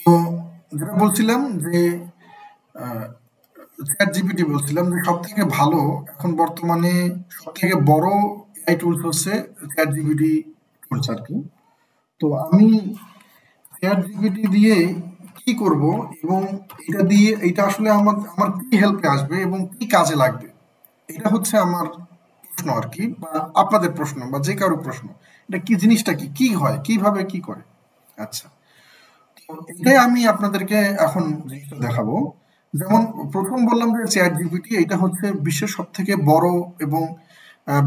তো যেটা বলছিলাম যে চ্যাট জিপিটি বলছিলাম যে সব থেকে ভালো এখন বর্তমানে সব থেকে বড় এআই টুলস হচ্ছে চ্যাট জিপিটি টুলস আর কি। তো আমি চ্যাট জিপিটি দিয়ে কি করব এবং এটা দিয়ে এটা আসলে আমার আমার কি হেল্পে আসবে এবং কি কাজে লাগবে, এটা হচ্ছে আমার প্রশ্ন আর কি, বা আপনাদের প্রশ্ন বা যে কারো প্রশ্ন। এটা কি জিনিসটা, কি কি হয়, কিভাবে কি করে। আচ্ছা, তো এটাই আমি আপনাদেরকে এখন জিনিসটা দেখাবো। যেমন প্রথম বললাম যে চ্যাট জিপিটি এটা হচ্ছে বিশ্বের সব থেকে বড় এবং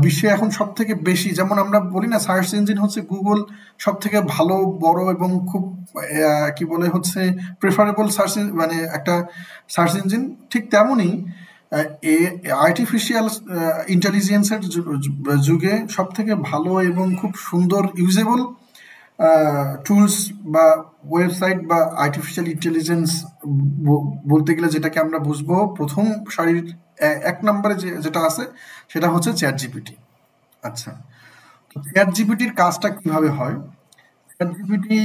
বিশ্বে এখন সব থেকে বেশি, যেমন আমরা বলি না সার্চ ইঞ্জিন হচ্ছে গুগল সব থেকে ভালো, বড় এবং খুব কি বলে হচ্ছে প্রেফারেবল সার্চ, মানে একটা সার্চ ইঞ্জিন, ঠিক তেমনই আর্টিফিশিয়াল ইন্টেলিজেন্সের যুগে সব থেকে ভালো এবং খুব সুন্দর ইউজেবল টুলস বা ওয়েবসাইট বা আর্টিফিশিয়াল ইন্টেলিজেন্স বলতে গেলে যেটাকে আমরা বুঝবো প্রথম সারির এক নম্বরে যেটা আছে সেটা হচ্ছে চ্যাট জিপিটি। আচ্ছা, তো চ্যাট জিপিটির কাজটা কিভাবে হয়? চ্যাট জিপিটি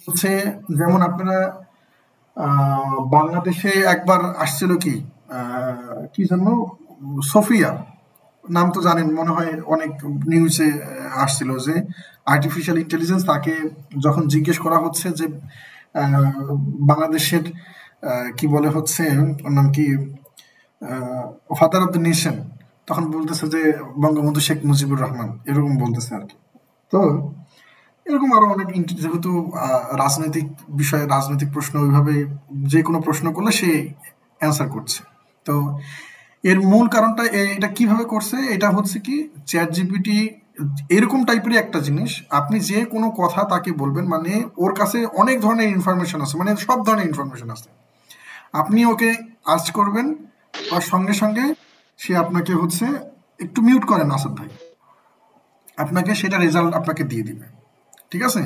হচ্ছে, যেমন আপনারা বাংলাদেশে একবার আসছিল কি কি জন্য, সোফিয়া নাম তো জানেন মনে হয়, অনেক নিউজে আসছিল যে আর্টিফিশিয়াল ইন্টেলিজেন্স তাকে যখন জিজ্ঞেস করা হচ্ছে যে বাংলাদেশের কি বলে হচ্ছে ওর নাম কি, ফাদার অফ দ্য নেশন, তখন বলতেছে যে বঙ্গবন্ধু শেখ মুজিবুর রহমান, এরকম বলতেছে আর কি। তো এরকম আরো অনেক যেহেতু রাজনৈতিক বিষয়ে রাজনৈতিক প্রশ্ন ওইভাবে যে কোনো প্রশ্ন করলে সে অ্যান্সার করছে। তো এর মূল কারণটা এটা কিভাবে করছে, এটা হচ্ছে কি চ্যাট জিপিটি এরকম টাইপেরই একটা জিনিস, আপনি যে কোনো কথা তাকে বলবেন, মানে ওর কাছে অনেক ধরনের ইনফরমেশন আছে, মানে সব ধরনের ইনফরমেশন আছে। আপনি ওকে আস্ক করবেন আর সঙ্গে সঙ্গে সে আপনাকে হচ্ছে, একটু মিউট করেন আসাদ ভাই, আপনাকে সেটা রেজাল্ট আপনাকে দিয়ে দিবে। ঠিক আছে,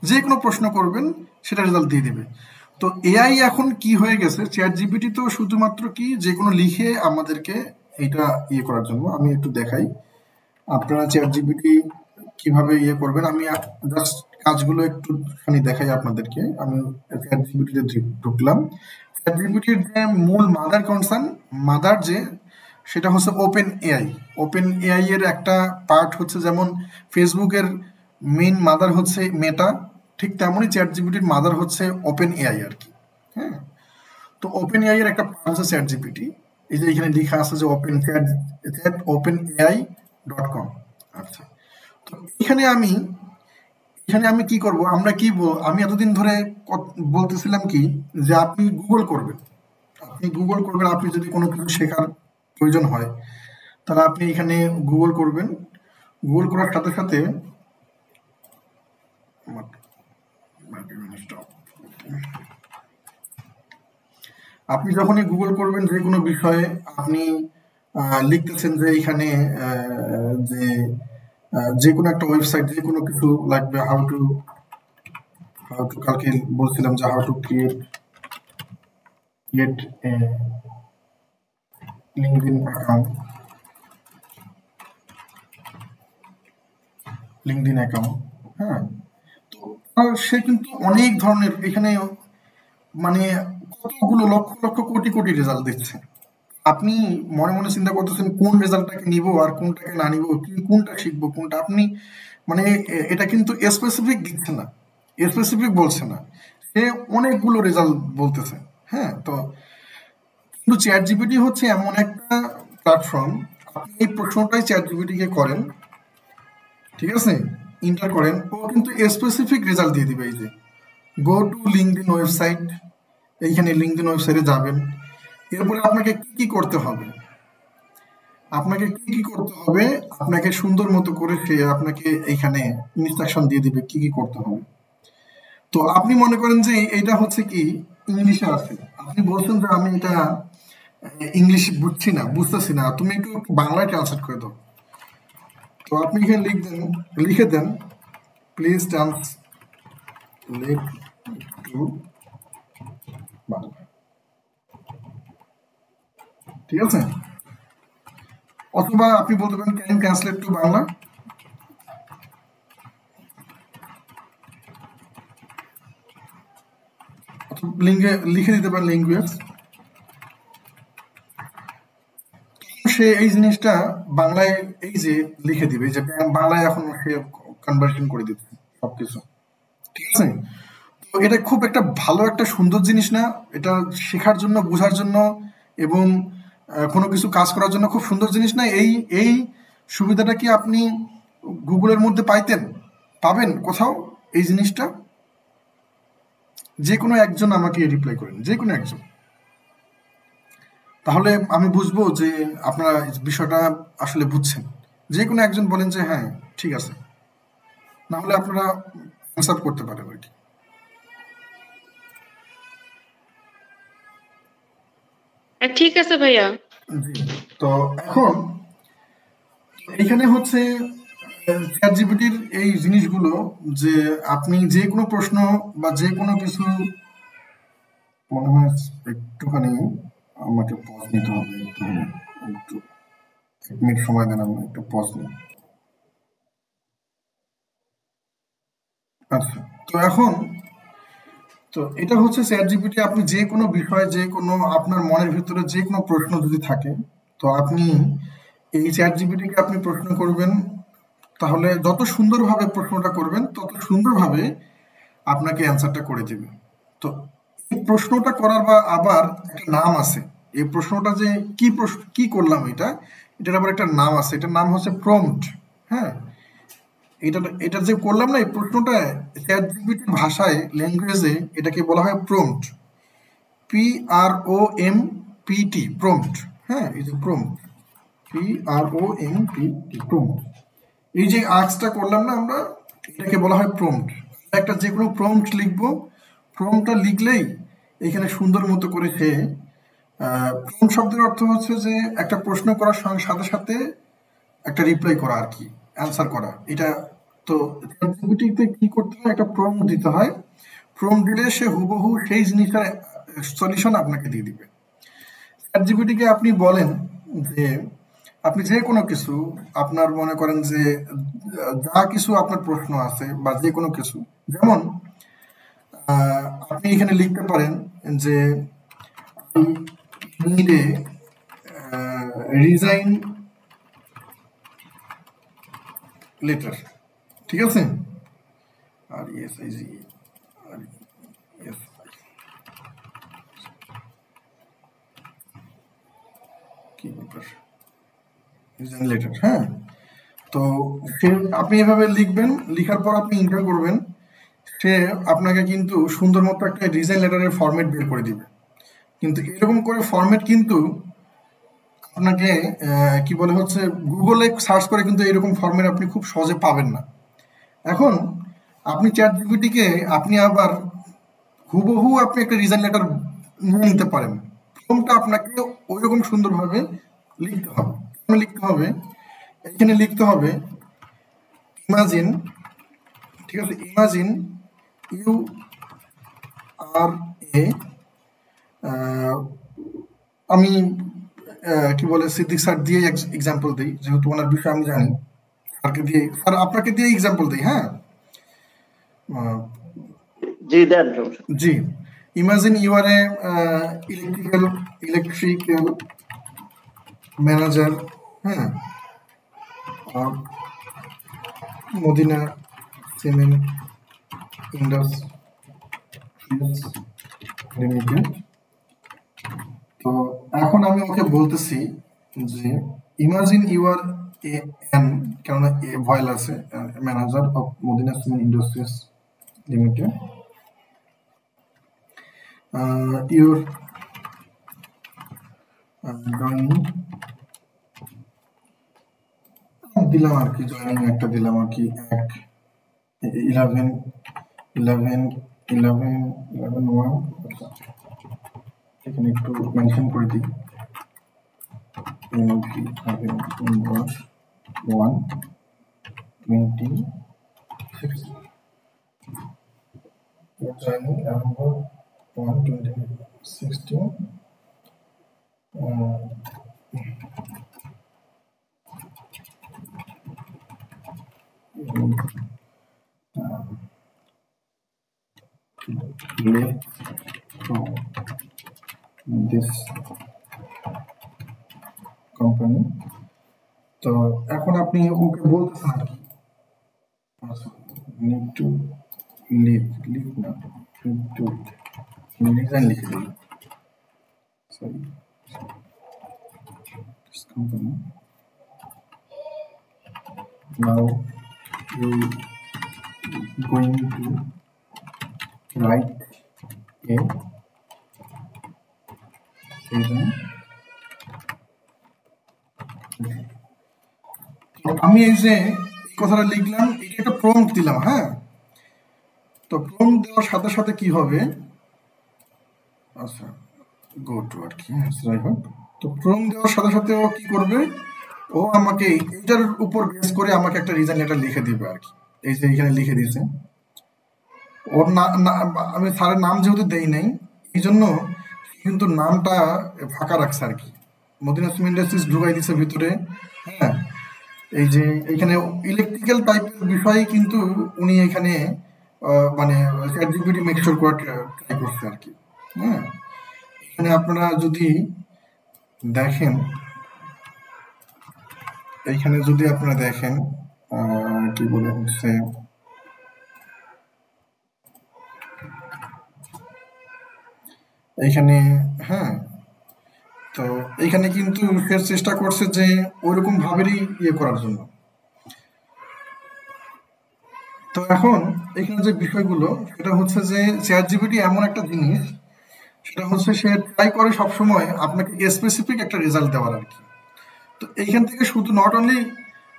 যে কোনো প্রশ্ন করবেন সেটা রেজাল্ট দিয়ে দিবে। তো এআই এখন কি হয়ে গেছে, চ্যাট জিপিটি তো শুধুমাত্র কি যে কোনো লিখে আমাদেরকে এটা ইয়ে করার জন্য। আমি একটু দেখাই আপনারা চ্যাট জিপিটি কিভাবে ইয়ে করবেন, আমি জাস্ট কাজগুলো একটুখানি দেখাই আপনাদেরকে। আমি চ্যাট জিপিটিতে ঢুকলাম। চ্যাট জিপিটির যে মূল মাদার কনসার্ন, মাদার যে সেটা হচ্ছে ওপেন এআই। ওপেন এআই এর একটা পার্ট হচ্ছে, যেমন ফেসবুকের মেইন মাদার হচ্ছে মেটা, ঠিক তেমনই চ্যাট জিপিটির মাদার হচ্ছে ওপেন এআই আর কি। হ্যাঁ, তো ওপেন এআই এর একটা পার্ট হচ্ছে চ্যাট জিপিটি। এই যে এখানে লেখা আছে যে ওপেন এআই .com। আচ্ছা, তো এখানে আমি কি করব, আমরা কি আমি এতদিন ধরে বলতেছিলাম কি যে আপনি গুগল করবেন, আপনি যদি কোনো কিছু শেখার প্রয়োজন হয় তাহলে আপনি এখানে গুগল করবেন। গুগল করার সাথে সাথে আপনি যখনই গুগল করবেন যে কোনো বিষয়ে, আপনি লিখতেছেন যে এখানে যে যে কোনো একটা ওয়েবসাইট, যে কোনো কিছু লাগবে, হাউ টু কালকে বলছিলাম যে how to create LinkedIn account. হ্যাঁ, তো সে কিন্তু অনেক ধরনের এখানে, মানে কতগুলো লক্ষ লক্ষ কোটি কোটি রেজাল্ট দিচ্ছে। আপনি মনে মনে চিন্তা করতেছেন কোন রেজাল্টটাকে নিব আর কোনটাকে না নিব, কি কোনটা শিখবো কোনটা, আপনি মানে এটা কিন্তু স্পেসিফিক দিচ্ছে না, স্পেসিফিক বলছে না, সে অনেকগুলো রেজাল্ট বলতেছে। হ্যাঁ, তো কিন্তু চ্যাট জিপিটি হচ্ছে এমন একটা প্ল্যাটফর্ম, আপনি এই প্রশ্নটাই চ্যাট জিপিটিকে করেন, ঠিক আছে, ইন্টার করেন, ও কিন্তু স্পেসিফিক রেজাল্ট দিয়ে দিবে। এই যে গো টু লিঙ্কডইন ওয়েবসাইট, এইখানে লিঙ্কডইন ওয়েবসাইটে যাবেন, এরপরে আপনাকে কি কি করতে হবে, আপনাকে সুন্দর মতো করে সে আপনাকে এইখানে ইনস্ট্রাকশন দিয়ে দিবে কি কি করতে হবে। তো আপনি মনে করেন যে এইটা হচ্ছে কি ইংলিশে আছে, আপনি বলছেন যে আমি এটা ইংলিশ বুঝতেছি না, তুমি একটু বাংলায় ট্রান্সলেট করে দাও। তো আপনি এখানে লিখে দেন প্লিজ ট্রান্সলেট টু বাংলা, ঠিক আছে, অথবা আপনি বলতে পারেন ক্যান ট্রান্সলেট টু বাংলা। লিঙ্গে লিখে দিতে পারেন ল্যাঙ্গুয়েজ। সে এই জিনিসটা বাংলায় এই যে লিখে দিবে, যে বাংলায় এখন সে কনভার্সন করে দিচ্ছে সবকিছু, ঠিক আছে? তো এটা খুব একটা ভালো একটা সুন্দর জিনিস না? এটা শেখার জন্য, বোঝার জন্য এবং কোনো কিছু কাজ করার জন্য খুব সুন্দর জিনিস না? এই এই সুবিধাটা কি আপনি গুগলের মধ্যে পাবেন কোথাও এই জিনিসটা? যে কোনো একজন আমাকে রিপ্লাই করেন, যে কোনো একজন, তাহলে আমি বুঝবো যে আপনারা বিষয়টা আসলে বুঝছেন। যে কোনো একজন বলেন যে হ্যাঁ ঠিক আছে, না হলে আপনারা অ্যান্সার করতে পারেন আর কি। ঠিক আছে ভাইয়া। জি। তো এখন এখানে হচ্ছে চ্যাট জিপিটির এই জিনিসগুলো, যে আপনি যে কোনো প্রশ্ন বা যে কোনো কিছু, মনে হয় একটুখানি আমাকে পজ নিতে হবে, একটু 1 মিনিট সময় দেন, আমি একটু পজ নিই। আচ্ছা, তো এখন তো এটা হচ্ছে চ্যাট জিপিটি। আপনি যে কোনো বিষয়, যে কোনো আপনার মনের ভিতরে যে কোনো প্রশ্ন যদি থাকে, তো আপনি এই চ্যাট জিপিটিকে আপনি প্রশ্ন করবেন, তাহলে যত সুন্দরভাবে প্রশ্নটা করবেন তত সুন্দরভাবে আপনাকে অ্যান্সারটা করে দেবে। তো এই প্রশ্নটা করার বা আবার একটা নাম আছে। এই প্রশ্নটা যে কি প্রশ্ন, কি করলাম, এটার আবার একটা নাম আছে। এটার নাম হচ্ছে প্রম্পট। হ্যাঁ, এটা এটা যে করলাম না এই প্রশ্নটা, চ্যাট জিপিটির ভাষায়, ল্যাঙ্গুয়েজে এটাকে বলা হয় প্রম্পট। PROMPT, prompt. হ্যাঁ, এই যে প্রম্পট, PROMPT, প্রম্পট। এই যে আর্টসটা করলাম না আমরা, এটাকে বলা হয় প্রম্পট। একটা যে কোনো প্রম্পট লিখবো, প্রম্পটটা লিখলেই এখানে সুন্দর মতো করে সে, প্রম্পট শব্দের অর্থ হচ্ছে যে একটা প্রশ্ন করার সঙ্গে সাথে সাথে একটা রিপ্লাই করা আর কি, অ্যান্সার করা এটা। তো চ্যাটজিপিটিতে কি করতে হয়, একটা প্রম্পট দিতে হয়। প্রম্পট দিলে সে হুবহু সেই জিনিসটার সলিউশন আপনাকে দিয়ে দিবে। চ্যাটজিপিটিকে আপনি বলেন যে আপনি যে কোনো কিছু, আপনার মনে করেন যে যা কিছু আপনার প্রশ্ন আছে বা যে কোনো কিছু, যেমন আপনি এখানে লিখতে পারেন যে নিড এ রিজাইন লেটার, ঠিক আছে? আর ইএস আই জি, আর ইএস কি ব্যাপার, রিজাইন লেটার। হ্যাঁ, তো সে আপনি এভাবে লিখবেন, লিখার পর আপনি ইন্টার করবেন, সে আপনাকে কিন্তু সুন্দর মতো একটা রিজাইন লেটারের ফরম্যাট বের করে দিবে। কিন্তু এরকম করে ফরম্যাট কিন্তু আপনাকে কি বলে হচ্ছে, গুগলে সার্চ করে কিন্তু এরকম ফরম্যাট আপনি খুব সহজে পাবেন না। এখন আপনি চ্যাট জিপিটিকে আপনি আবার হুবহু আপনি একটা রিজাইন লেটার নিয়ে নিতে পারেন। প্রথমটা আপনাকে ওইরকম সুন্দরভাবে লিখতে হবে। লিখতে হবে, এখানে লিখতে হবে ইমাজিন, ঠিক আছে? ইমাজিন ইউ আর এ, আমি কি বলে সিদ্দিক স্যার দিয়ে এক্সাম্পল দিই, যেহেতু ওনার বিষয় আমি জানি। স্যারকে দিয়ে, স্যার আপনাকে দিয়ে এক্সাম্পল দিই। হ্যাঁ, জি দেন। জি। Imagine you are a electrical manager, হ্যাঁ, মদিনা সিমেন্ট ইন্ডাস্ট্রিজ লিমিটেড। তো এখন আমি ওকে বলতেছি যে imagine you are a an, কেননা এ ভয়েল আছে, manager of Madina cement industries limited. Your joining দিলাম আর কি, জয়নিং একটা দিলাম আর কি, 11 11 11 11 1। এখানে একটু মেনশন করে দিই, এমভি হবে 126, joining November 1 2016. to this company. তো এখন আপনি ওকে বলতেছেন আর কি need to leave না need to resign লিখে দিই sorry this company now you going to write a resign. আমি এই যে কথাটা লিখলাম এটা একটা প্রম্পট দিলাম হ্যাঁ তো প্রম্পট দেওয়ার সাথে সাথে কি হবে আচ্ছা গো টু আর কি যাই হোক তো প্রম্পট দেওয়ার সাথে সাথে ও কি করবে ও আমাকে এটার উপর বেস করে আমাকে একটা রিজন লেটার লিখে দিবে আর কি এই যে এখানে লিখে দিয়েছে ওর আমি স্যারের নাম যেহেতু দেই নাই এই জন্য কিন্তু নামটা ফাঁকা রাখছে আর কি মদিনা সিমেন্ট ইন্ডাস্ট্রিজ ঢুকাই দিছে ভিতরে হ্যাঁ এই যে এখানে ইলেকট্রিক্যাল টাইপের বিষয়ে কিন্তু উনি এখানে মানে চ্যাটজিপিটি মেক শিওর করে ট্রাই করছে আর কি হ্যাঁ এখানে আপনারা যদি দেখেন এইখানে যদি আপনারা দেখেন কি বলে হচ্ছে এইখানে হ্যাঁ তো এইখানে কিন্তু সে চেষ্টা করছে যে ওইরকম ভাবেরই ইয়ে করার জন্য তো এখন এখানে যে বিষয়গুলো সেটা হচ্ছে যে চ্যাটজিপিটি এমন একটা জিনিস সেটা হচ্ছে সে ট্রাই করে সবসময় আপনাকে স্পেসিফিক একটা রেজাল্ট দেওয়ার আর কি তো এইখান থেকে শুধু নট অনলি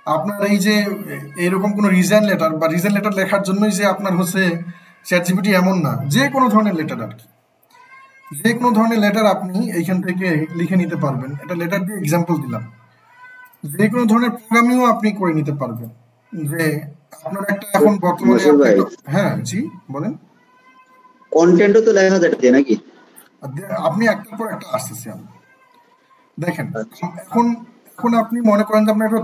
আপনার এই যে এরকম কোনো রিজন লেটার লেখার জন্যই যে আপনার হচ্ছে চ্যাটজিপিটি এমন না যে কোনো ধরনের লেটার আর কি যে কোনো ধরনের লেটার আপনি এইখান থেকে লিখে নিতে পারবেন এটা লেটার দিয়ে এক্সাম্পল দিলাম যে কোনো ধরনের প্রোগ্রামিংও আপনি করে নিতে পারবেন যে আপনার একটা এখন বর্তমানে হ্যাঁ জি বলেন কন্টেন্টও তো লেখা যায় নাকি আপনি একটার পর একটা আসতেছি আমি দেখেন এখন এখন আপনি মনে করেন যে আপনার একটা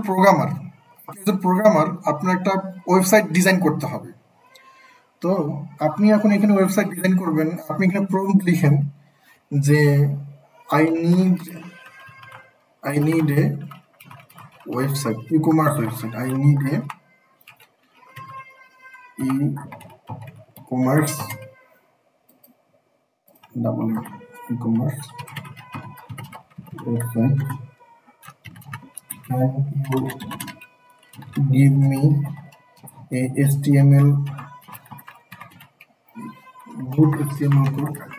প্রোগ্রামার আপনার একটা ওয়েবসাইট ডিজাইন করতে হবে তো আপনি এখন এখানে ওয়েবসাইট ডিজাইন করবেন আপনি এখানে প্রম্পট লিখেন যে I need a website e-commerce website I need a e-commerce e-commerce website and you give me a HTML good HTML code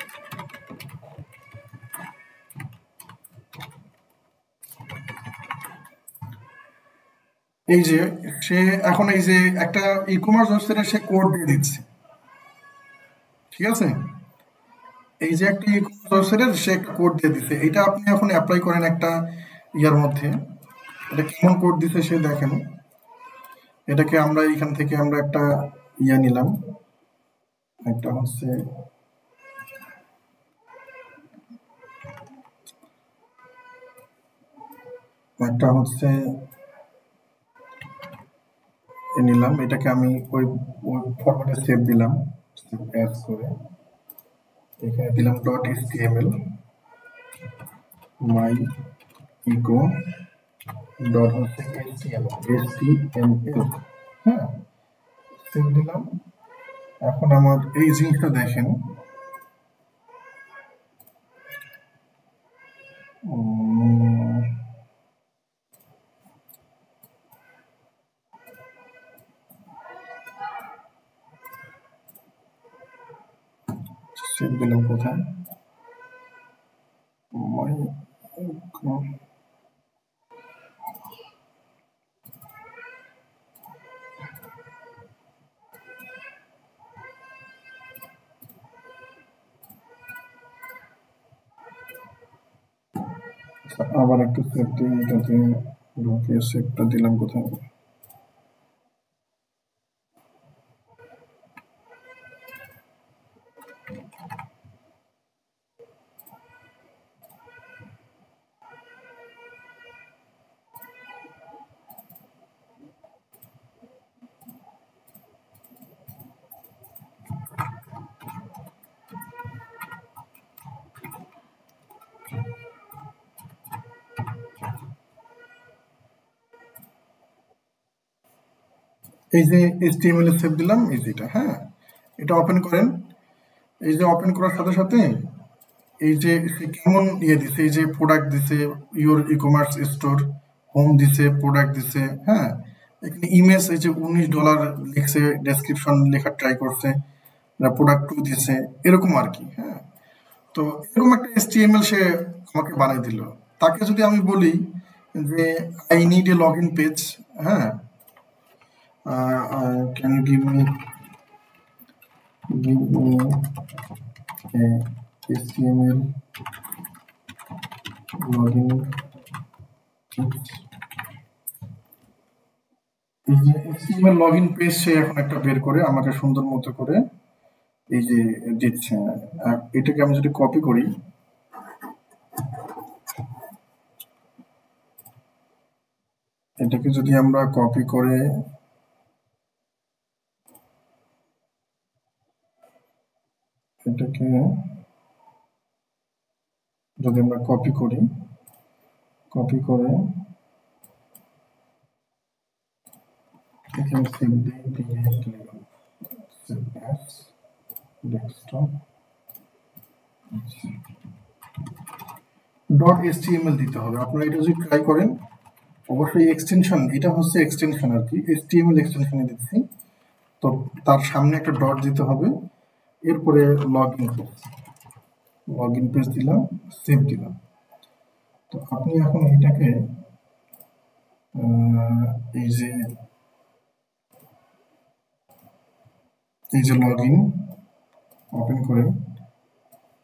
এই যে সে এখন এই যে একটা ই-কমার্স ওয়েবসাইটে সে কোড দিয়ে দিচ্ছে ঠিক আছে এই যে একটা ই-কমার্স ওয়েবসাইটের সে একটা কোড দিয়ে দিচ্ছে এটা আপনি এখন অ্যাপ্লাই করেন একটা ইয়ার মধ্যে এটা কেমন কোড দিছে সে দেখেন এটাকে আমরা এখান থেকে আমরা একটা ইয়া নিলাম একটা হচ্ছে নিলাম এটাকে আমি ওই ফরম্যাটে সেভ দিলাম অ্যাড করে এখানে দিলাম .html my eco ডট হচ্ছে html হ্যাঁ সেভ দিলাম এখন আমার এই জিনিসটা দেখেন সেভ দিলাম কোথায় আবার একটু সেভ দিই এটাতে ঢুকিয়ে সেভটা দিলাম কোথায় এই যে HTML এ সেভ দিলাম, এই যে এটা, হ্যাঁ, এটা ওপেন করেন। এই যে ওপেন করার সাথে সাথে এই যে সে কেমন দিছে, এই যে প্রোডাক্ট দিছে, ইউর ই-কমার্স স্টোর, হোম দিছে, প্রোডাক্ট দিছে, হ্যাঁ, এখানে ইমেজ এই যে $19 লিখছে, ডেসক্রিপশন লেখা ট্রাই করছে, প্রোডাক্ট 2 দিছে, এরকম আর কি, হ্যাঁ। তো এরকম একটা HTML সে আমাকে বানিয়ে দিল। তাকে যদি আমি বলি যে I need a log in page, হ্যাঁ, can you give me HTML login page, এই যে HTML login পেজ সে এখন একটা বের করে আমাকে সুন্দর মতো করে এই যে দিচ্ছে। এটাকে আমি যদি কপি করি, এটাকে যদি আমরা কপি করে এটাকে যদি আমরা কপি করে এখানে সেভ দিই, ডেস্কটপ .html দিতে হবে। আপনারা এটা যদি ট্রাই করেন, অবশ্যই এক্সটেনশন, এটা হচ্ছে এক্সটেনশন আর কি, HTML এক্সটেনশনে দিচ্ছি, তো তার সামনে একটা ডট দিতে হবে, এরপরে লগ ইন পেজ দিলাম, সেভ দিলাম। তো আপনি এখন এটাকে এই যে লগ ইন ওপেন করেন,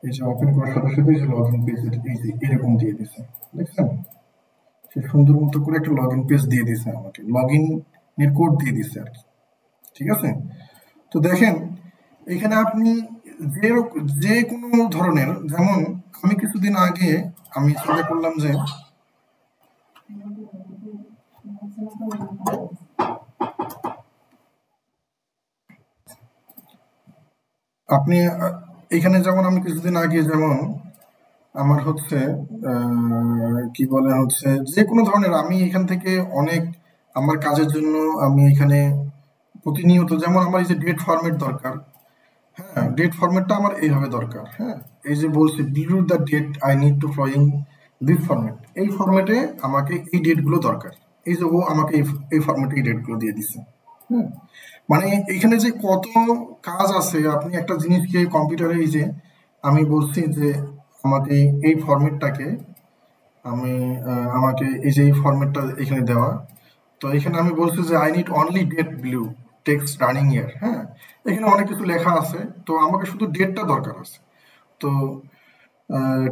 এই যে ওপেন করার সাথে সাথে এই যে লগ ইন পেজ এই যে এরকম দিয়ে দিছে, দেখছেন? সে সুন্দর মতো করে একটা লগ ইন পেজ দিয়ে দিছে আমাকে, লগ ইনের কোড দিয়ে দিছে আর কি, ঠিক আছে? তো দেখেন এখানে আপনি যে কোনো ধরনের, যেমন আমি কিছুদিন আগে আমি চিন্তা করলাম যে আপনি এখানে যেমন আমি কিছুদিন আগে যেমন আমার হচ্ছে কি বলে হচ্ছে যে কোনো ধরনের, আমি এখান থেকে অনেক আমার কাজের জন্য আমি এখানে প্রতিনিয়ত, যেমন আমার এই যে ডেট ফরম্যাট দরকার, হ্যাঁ, ডেট ফরম্যাটটা আমার এইভাবে দরকার, হ্যাঁ, এই যে বলছি below the date I need to following this format, এই ফরম্যাটে আমাকে এই ডেটগুলো দরকার, এই যে ও আমাকে এই ফরম্যাটে এই ডেটগুলো দিয়ে দিছে, হ্যাঁ। মানে এখানে যে কত কাজ আছে, আপনি একটা জিনিসকে কম্পিউটারে এই যে আমি বলছি যে আমাকে এই ফরম্যাটটাকে আমাকে এই যে এই ফরম্যাটটা এখানে দেওয়া, তো এখানে আমি বলছি যে I need only date blue text running year, হ্যাঁ, এখানে অনেক কিছু লেখা আছে, তো আমাকে শুধু ডেটটা দরকার আছে। তো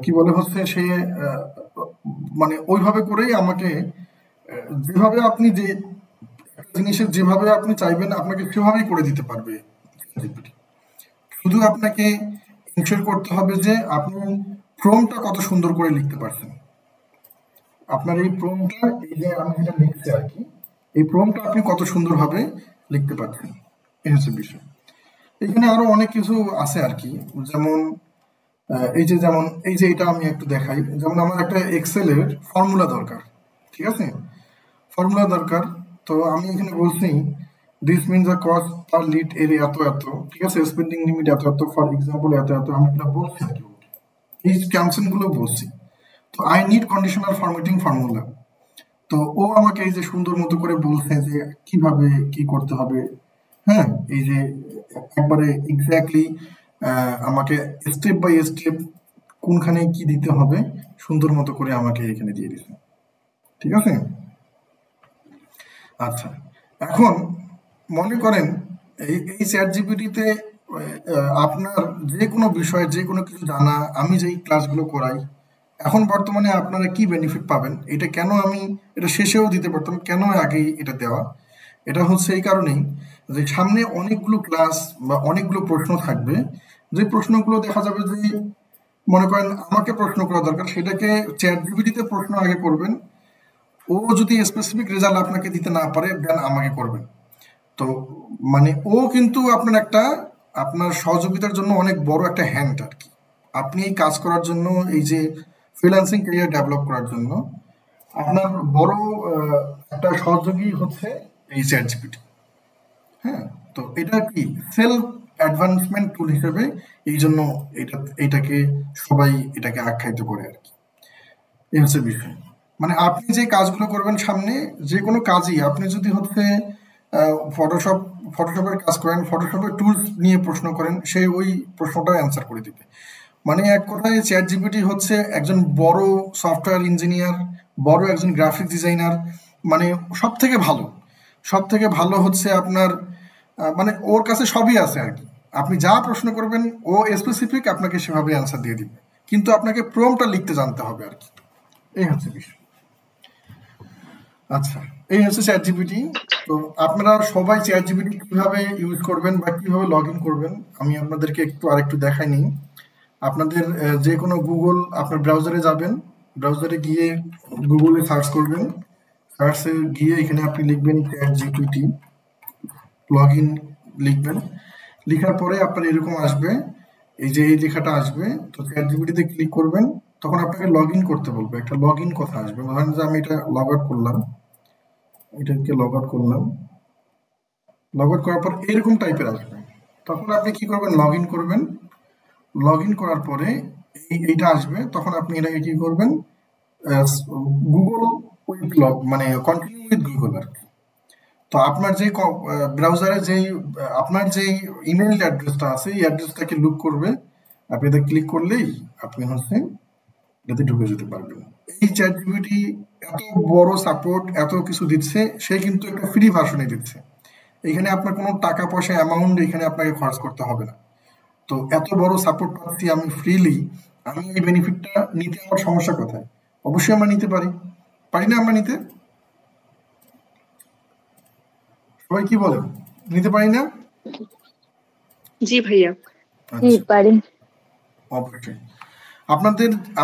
কি বলে হচ্ছে সে মানে ওইভাবে করেই আমাকে যেভাবে আপনি যে জিনিসের যেভাবে আপনি চাইবেন আপনাকে সেভাবেই করে দিতে পারবে। শুধু আপনাকে ইনশিওর করতে হবে যে আপনি প্রম্পটটা কত সুন্দর করে লিখতে পারছেন। আপনার এই প্রম্পটটা, এই যে আমি যেটা লিখছি আর কি, এই প্রম্পটটা আপনি কত সুন্দরভাবে লিখতে পারছেন, এই হচ্ছে বিষয়। এখানে আরো অনেক কিছু আছে আর কি, যেমন এই যে এটা আমি একটু দেখাই, যেমন আমার একটা এক্সেলের ফর্মুলা দরকার, ঠিক আছে, ফর্মুলা দরকার। তো আমি এখানে বলছি this means the cost per lead এর এত এত, ঠিক আছে, স্পেন্ডিং লিমিট এত এত, ফর এক্সাম্পল এত এত, আমি এটা বলছি আর কি, এই ক্যান্সেল গুলো বলছি। তো I need conditional formatting formula, তো ও আমাকে এই যে সুন্দর মতো করে বলছে যে কিভাবে কি করতে হবে, হ্যাঁ, এই যে একবারে এক্স্যাক্টলি আমাকে স্টেপ বাই স্টেপ কোনখানে কি দিতে হবে সুন্দর মতো করে আমাকে এখানে দিয়ে দিছে, ঠিক আছে। আচ্ছা, এখন মনে করেন এই চ্যাট জিপিটিতে আপনার যে কোনো বিষয়ে যে কোনো কিছু জানা, আমি যেই ক্লাসগুলো করাই এখন বর্তমানে আপনারা কি বেনিফিট পাবেন, এটা কেন আমি এটা শেষেও দিতে পারতাম, কেন আগেই এটা দেওয়া, এটা হচ্ছে এই কারণেই যে সামনে অনেকগুলো ক্লাস বা অনেকগুলো প্রশ্ন থাকবে, যে প্রশ্নগুলো দেখা যাবে যে মনে করেন আমাকে প্রশ্ন করা দরকার, সেটাকে চ্যাট জিপিটিতে প্রশ্ন আগে করবেন, ও যদি স্পেসিফিক রেজাল্ট আপনাকে দিতে না পারে দেন আমাকে করবেন। তো মানে ও কিন্তু আপনার সহযোগিতার জন্য অনেক বড় একটা হ্যান্ড আর কি, আপনি এই কাজ করার জন্য, এই যে ফ্রিল্যান্সিং ক্যারিয়ার ডেভেলপ করার জন্য আপনার বড় একটা সহযোগী হচ্ছে এই চ্যাট জিপিটি। হ্যাঁ, তো এটা কি সেলফ অ্যাডভান্সমেন্ট টুল হিসেবে এই জন্য এটাকে সবাই এটাকে আখ্যায়িত করে আর কি। এই হচ্ছে বিষয়। মানে আপনি যে কাজগুলো করবেন সামনে, যে কোনো কাজই আপনি যদি হচ্ছে ফটোশপের কাজ করেন, ফটোশপের টুলস নিয়ে প্রশ্ন করেন, সে ওই প্রশ্নটা অ্যান্সার করে দিবে। মানে এক কথায় চ্যাট জিপিটি হচ্ছে একজন বড় সফটওয়্যার ইঞ্জিনিয়ার, বড় একজন গ্রাফিক ডিজাইনার, মানে সব থেকে ভালো, সব থেকে ভালো হচ্ছে আপনার মানে ওর কাছে সবই আছে আর কি। আপনি যা প্রশ্ন করবেন ও স্পেসিফিক আপনাকে সেভাবে অ্যান্সার দিয়ে দিবে, কিন্তু আপনাকে প্রম্পটটা লিখতে জানতে হবে আর কি। এই হচ্ছে বিষয়। আচ্ছা, এই হচ্ছে চ্যাট জিপিটি। তো আপনারা সবাই চ্যাট জিপিটি কিভাবে ইউজ করবেন বা কিভাবে লগ ইন করবেন আমি আপনাদেরকে আরেকটু দেখাই নিই। আপনাদের যে কোনো গুগল আপনার ব্রাউজারে যাবেন, ব্রাউজারে গিয়ে গুগলে সার্চ করবেন, সার্চে গিয়ে এখানে আপনি লিখবেন চ্যাট জিপিটি লগ ইন লিখবেন। লেখার পরে আপনার এরকম আসবে, এই যে এই লেখাটা আসবে, তো চ্যাট জিপিটিতে ক্লিক করবেন, তখন আপনাকে লগ ইন করতে বলবে, একটা লগ ইন কথা আসবে। ধরেন যে আমি এটা লগ আউট করলাম, এটাকে লগ আউট করলাম, লগ আউট করার পর এরকম টাইপের আসবে। তখন আপনি কি করবেন, লগ ইন করবেন। লগ ইন করার পরে এইটা আসবে, তখন আপনি এটাকে কি করবেন, গুগল উইথ লগ মানে কন্টিনিউ উইথ গুগল আর কি। তো আপনার যে ব্রাউজারে যেই আপনার যেই ইমেল অ্যাড্রেসটা আছে এই অ্যাড্রেসটাকে লুক করবে, আপনি এটা ক্লিক করলেই আপনি হচ্ছে এটাতে ঢুকে যেতে পারবেন। এই চ্যাট জিপিটি এত বড় সাপোর্ট এত কিছু দিচ্ছে, সে কিন্তু একটা ফ্রি ভার্সনে দিচ্ছে। এখানে আপনার কোনো টাকা পয়সা অ্যামাউন্ট এখানে আপনাকে খরচ করতে হবে না। তো এত বড় সাপোর্ট পাচ্ছি আমি ফ্রিলি, আমি এই বেনিফিটটা নিতে আমার সমস্যা কোথায়? অবশ্যই আমরা নিতে পারি, পারি না আমরা নিতে? সবাই কি বলেন, নিতে পারি না? জি ভাইয়া। জি আচ্ছা, পারি। অবশ্যই।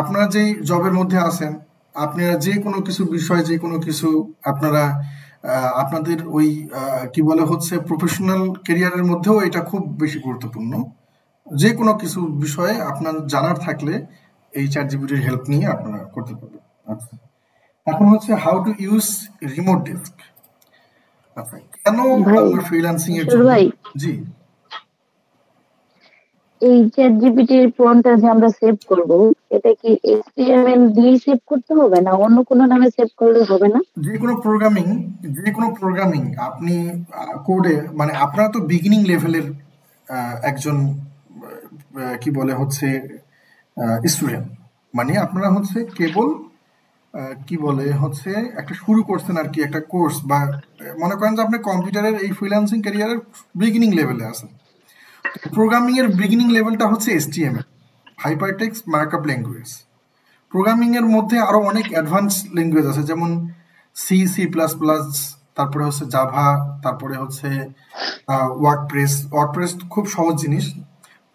আপনারা যেই জবের মধ্যে আছেন, আপনারা যে কোনো কিছু বিষয়, যে কোনো কিছু আপনারা আপনাদের ওই কি বলে হচ্ছে প্রফেশনাল ক্যারিয়ারের মধ্যেও এটা খুব বেশি গুরুত্বপূর্ণ। যে কোনো কিছু বিষয়ে আপনার জানার থাকলে এই চ্যাট জিপিটির হেল্প নিয়ে আপনারা করতে পারবেন। আচ্ছা, এখন হচ্ছে how to use remote desk. আচ্ছা, কেন ভাই, আমরা ফ্রিল্যান্সিং এর কিশোর জন্য, ভাই, জি এই চ্যাট জিপিটির প্রম্পটটা যে আমরা সেভ করব, এটা কি HTML দিয়ে সেভ করতে হবে না অন্য কোনো নামে সেভ করলে হবে না? যে কোনো প্রোগ্রামিং আপনি কোডে, মানে আপনারা তো বিগিনিং লেভেলের একজন কি বলে হচ্ছে স্টুডেন্ট, মানে আপনারা হচ্ছে কেবল কি বলে হচ্ছে একটা শুরু করছেন আর কি, একটা কোর্স, বা মনে করেন যে আপনি কম্পিউটারের এই ফ্রিল্যান্সিং ক্যারিয়ারের বিগিনিং লেভেলে আছেন। প্রোগ্রামিং এর বিগিনিং লেভেলটা হচ্ছে HTML, hypertext markup language. Programming এর মধ্যে আরো অনেক অ্যাডভান্স ল্যাঙ্গুয়েজ আছে, যেমন সি++, তারপরে হচ্ছে জাভা, তারপরে হচ্ছে ওয়ার্ডপ্রেস খুব সহজ জিনিস।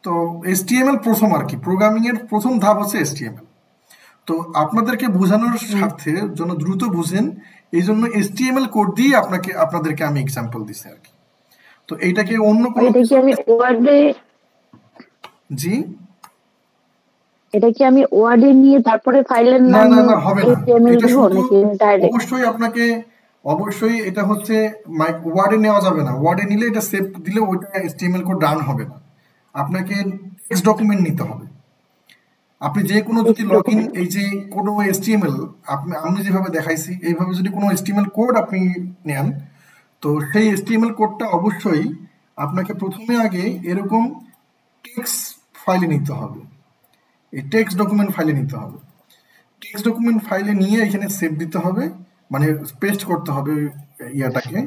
তো HTML প্রথম আর কি, প্রোগ্রামিং এর প্রথম ধাপ হচ্ছে HTML। তো আপনাদেরকে বোঝানোর স্বার্থে জন্য দ্রুত বুঝেন, এই জন্য HTML কোড দিয়ে আপনাদেরকে আমি এক্সাম্পল দিচ্ছি আর কি। তো এইটাকে অন্য কোনো এটা কি আমি ওয়ার্ডে জি এটা কি আমি ওয়ার্ডে নিয়ে তারপরে ফাইলের না নাম না না হবে না, HTML এটা দিব শুধু নাকি ডাইরেক্ট? অবশ্যই এটা হচ্ছে ওয়ার্ডে নেওয়া যাবে না। ওয়ার্ডে নিলে এটা সেভ দিলে ওইটা HTML কোড রান হবে না। আপনাকে টেক্সট ডকুমেন্ট নিতে হবে। আপনি যে কোনো যদি টেক্সট লগ ইন, ডকুমেন্ট। এই যে কোনো HTML আমি যেভাবে দেখাইছি এইভাবে যদি কোনো HTML কোড আপনি নেন, তো সেই HTML কোডটা অবশ্যই আপনাকে প্রথমে আগে এরকম টেক্সট ফাইলে নিতে হবে, এই টেক্সট ডকুমেন্ট ফাইলে নিতে হবে। টেক্সট ডকুমেন্ট ফাইলে নিয়ে এখানে সেভ দিতে হবে, মানে পেস্ট করতে হবে ইয়াটাকে,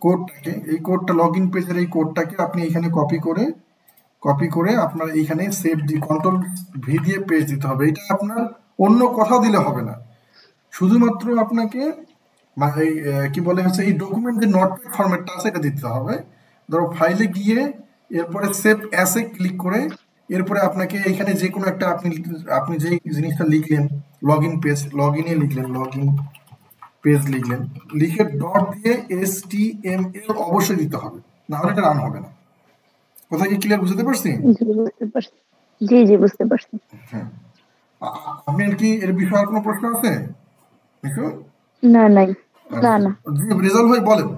কোডটাকে। এই কোডটা লগ ইন পেজের এই কোডটাকে আপনি এখানে কপি করে আপনার এইখানে সেভ দি কন্ট্রোল V দিয়ে পেস্ট দিতে হবে। এটা আপনার অন্য কোথাও দিলে হবে না, শুধুমাত্র আপনাকে এই কি বলে হচ্ছে এই ডকুমেন্ট যে নোটপ্যাড ফরম্যাটটা আছে এটা দিতে হবে। ধরো ফাইলে গিয়ে এরপরে সেভ অ্যাসে ক্লিক করে এরপরে আপনাকে এইখানে যে কোনো একটা আপনি যে জিনিসটা লিখলেন, লগ ইনে লিখলেন, লগ ইন পেজ লিখলেন, লিখে ডট দিয়ে HTML অবশ্যই দিতে হবে, না হলে এটা রান হবে না। কোথায় কি ক্লিয়ার বুঝতে পারছি? জি বুঝতে পারছি। জি জি বুঝতে পারছি। হ্যাঁ, আপনার কি এর বিষয়ে আর কোনো প্রশ্ন আছে? না নাই। না আচ্ছা, না। জি রেজাল্ট ভাই বলেন।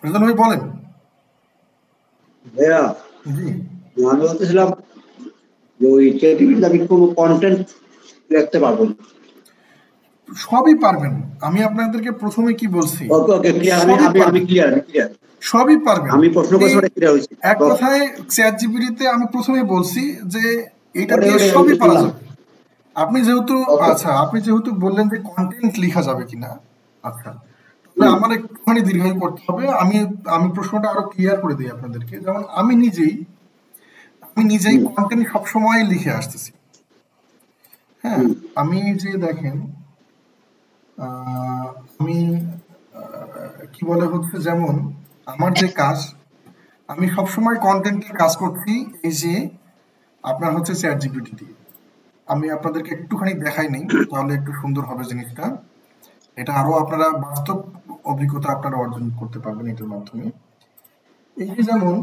রেজাল ভাই বলেন। ভাইয়া জি আমি বলতেছিলাম যে ওই চ্যাটজিপিটিতে আমি কোনো কন্টেন্ট লিখতে পারবো না। সবই পারবেন। আমি আপনাদেরকে প্রথমে কি বলছি, ওকে ওকে ক্লিয়ার, আমি সবই আমি আমি পারবেন, ক্লিয়ার, আমি ক্লিয়ার। সবই পারবেন। আমি প্রশ্ন আপনি করছি ওটা ক্লিয়ার হয়েছে। এক কথায় চ্যাট জিপিটিতে আমি প্রথমে বলছি যে এটা ওটাই দিয়ে ওটাই আমি সবই তো পারা শুনলাম। যাবে। আপনি যেহেতু ওকে আচ্ছা আপনি যেহেতু বললেন যে কন্টেন্ট লেখা যাবে কিনা, আচ্ছা তাহলে হুম আমার একটুখানি দীর্ঘায়ু করতে হবে। আমি আমি প্রশ্নটা আরো ক্লিয়ার করে দিই আপনাদেরকে। যেমন আমি নিজেই হুম কন্টেন্ট সবসময় লিখে আসতেছি। হ্যাঁ, হুম আমি যে দেখেন আহ, আমি কি বলে হচ্ছে যেমন আমার যে কাজ, আমি সবসময় কন্টেন্টের কাজ করছি এই যে আপনার হচ্ছে চ্যাট জিপিটি দিয়ে। আমি আপনাদেরকে একটুখানি দেখাই নেই, তাহলে একটু সুন্দর হবে জিনিসটা। এটা আরো আপনারা বাস্তব অভিজ্ঞতা আপনারা অর্জন করতে পারবেন এটার মাধ্যমে। এই যে যেমন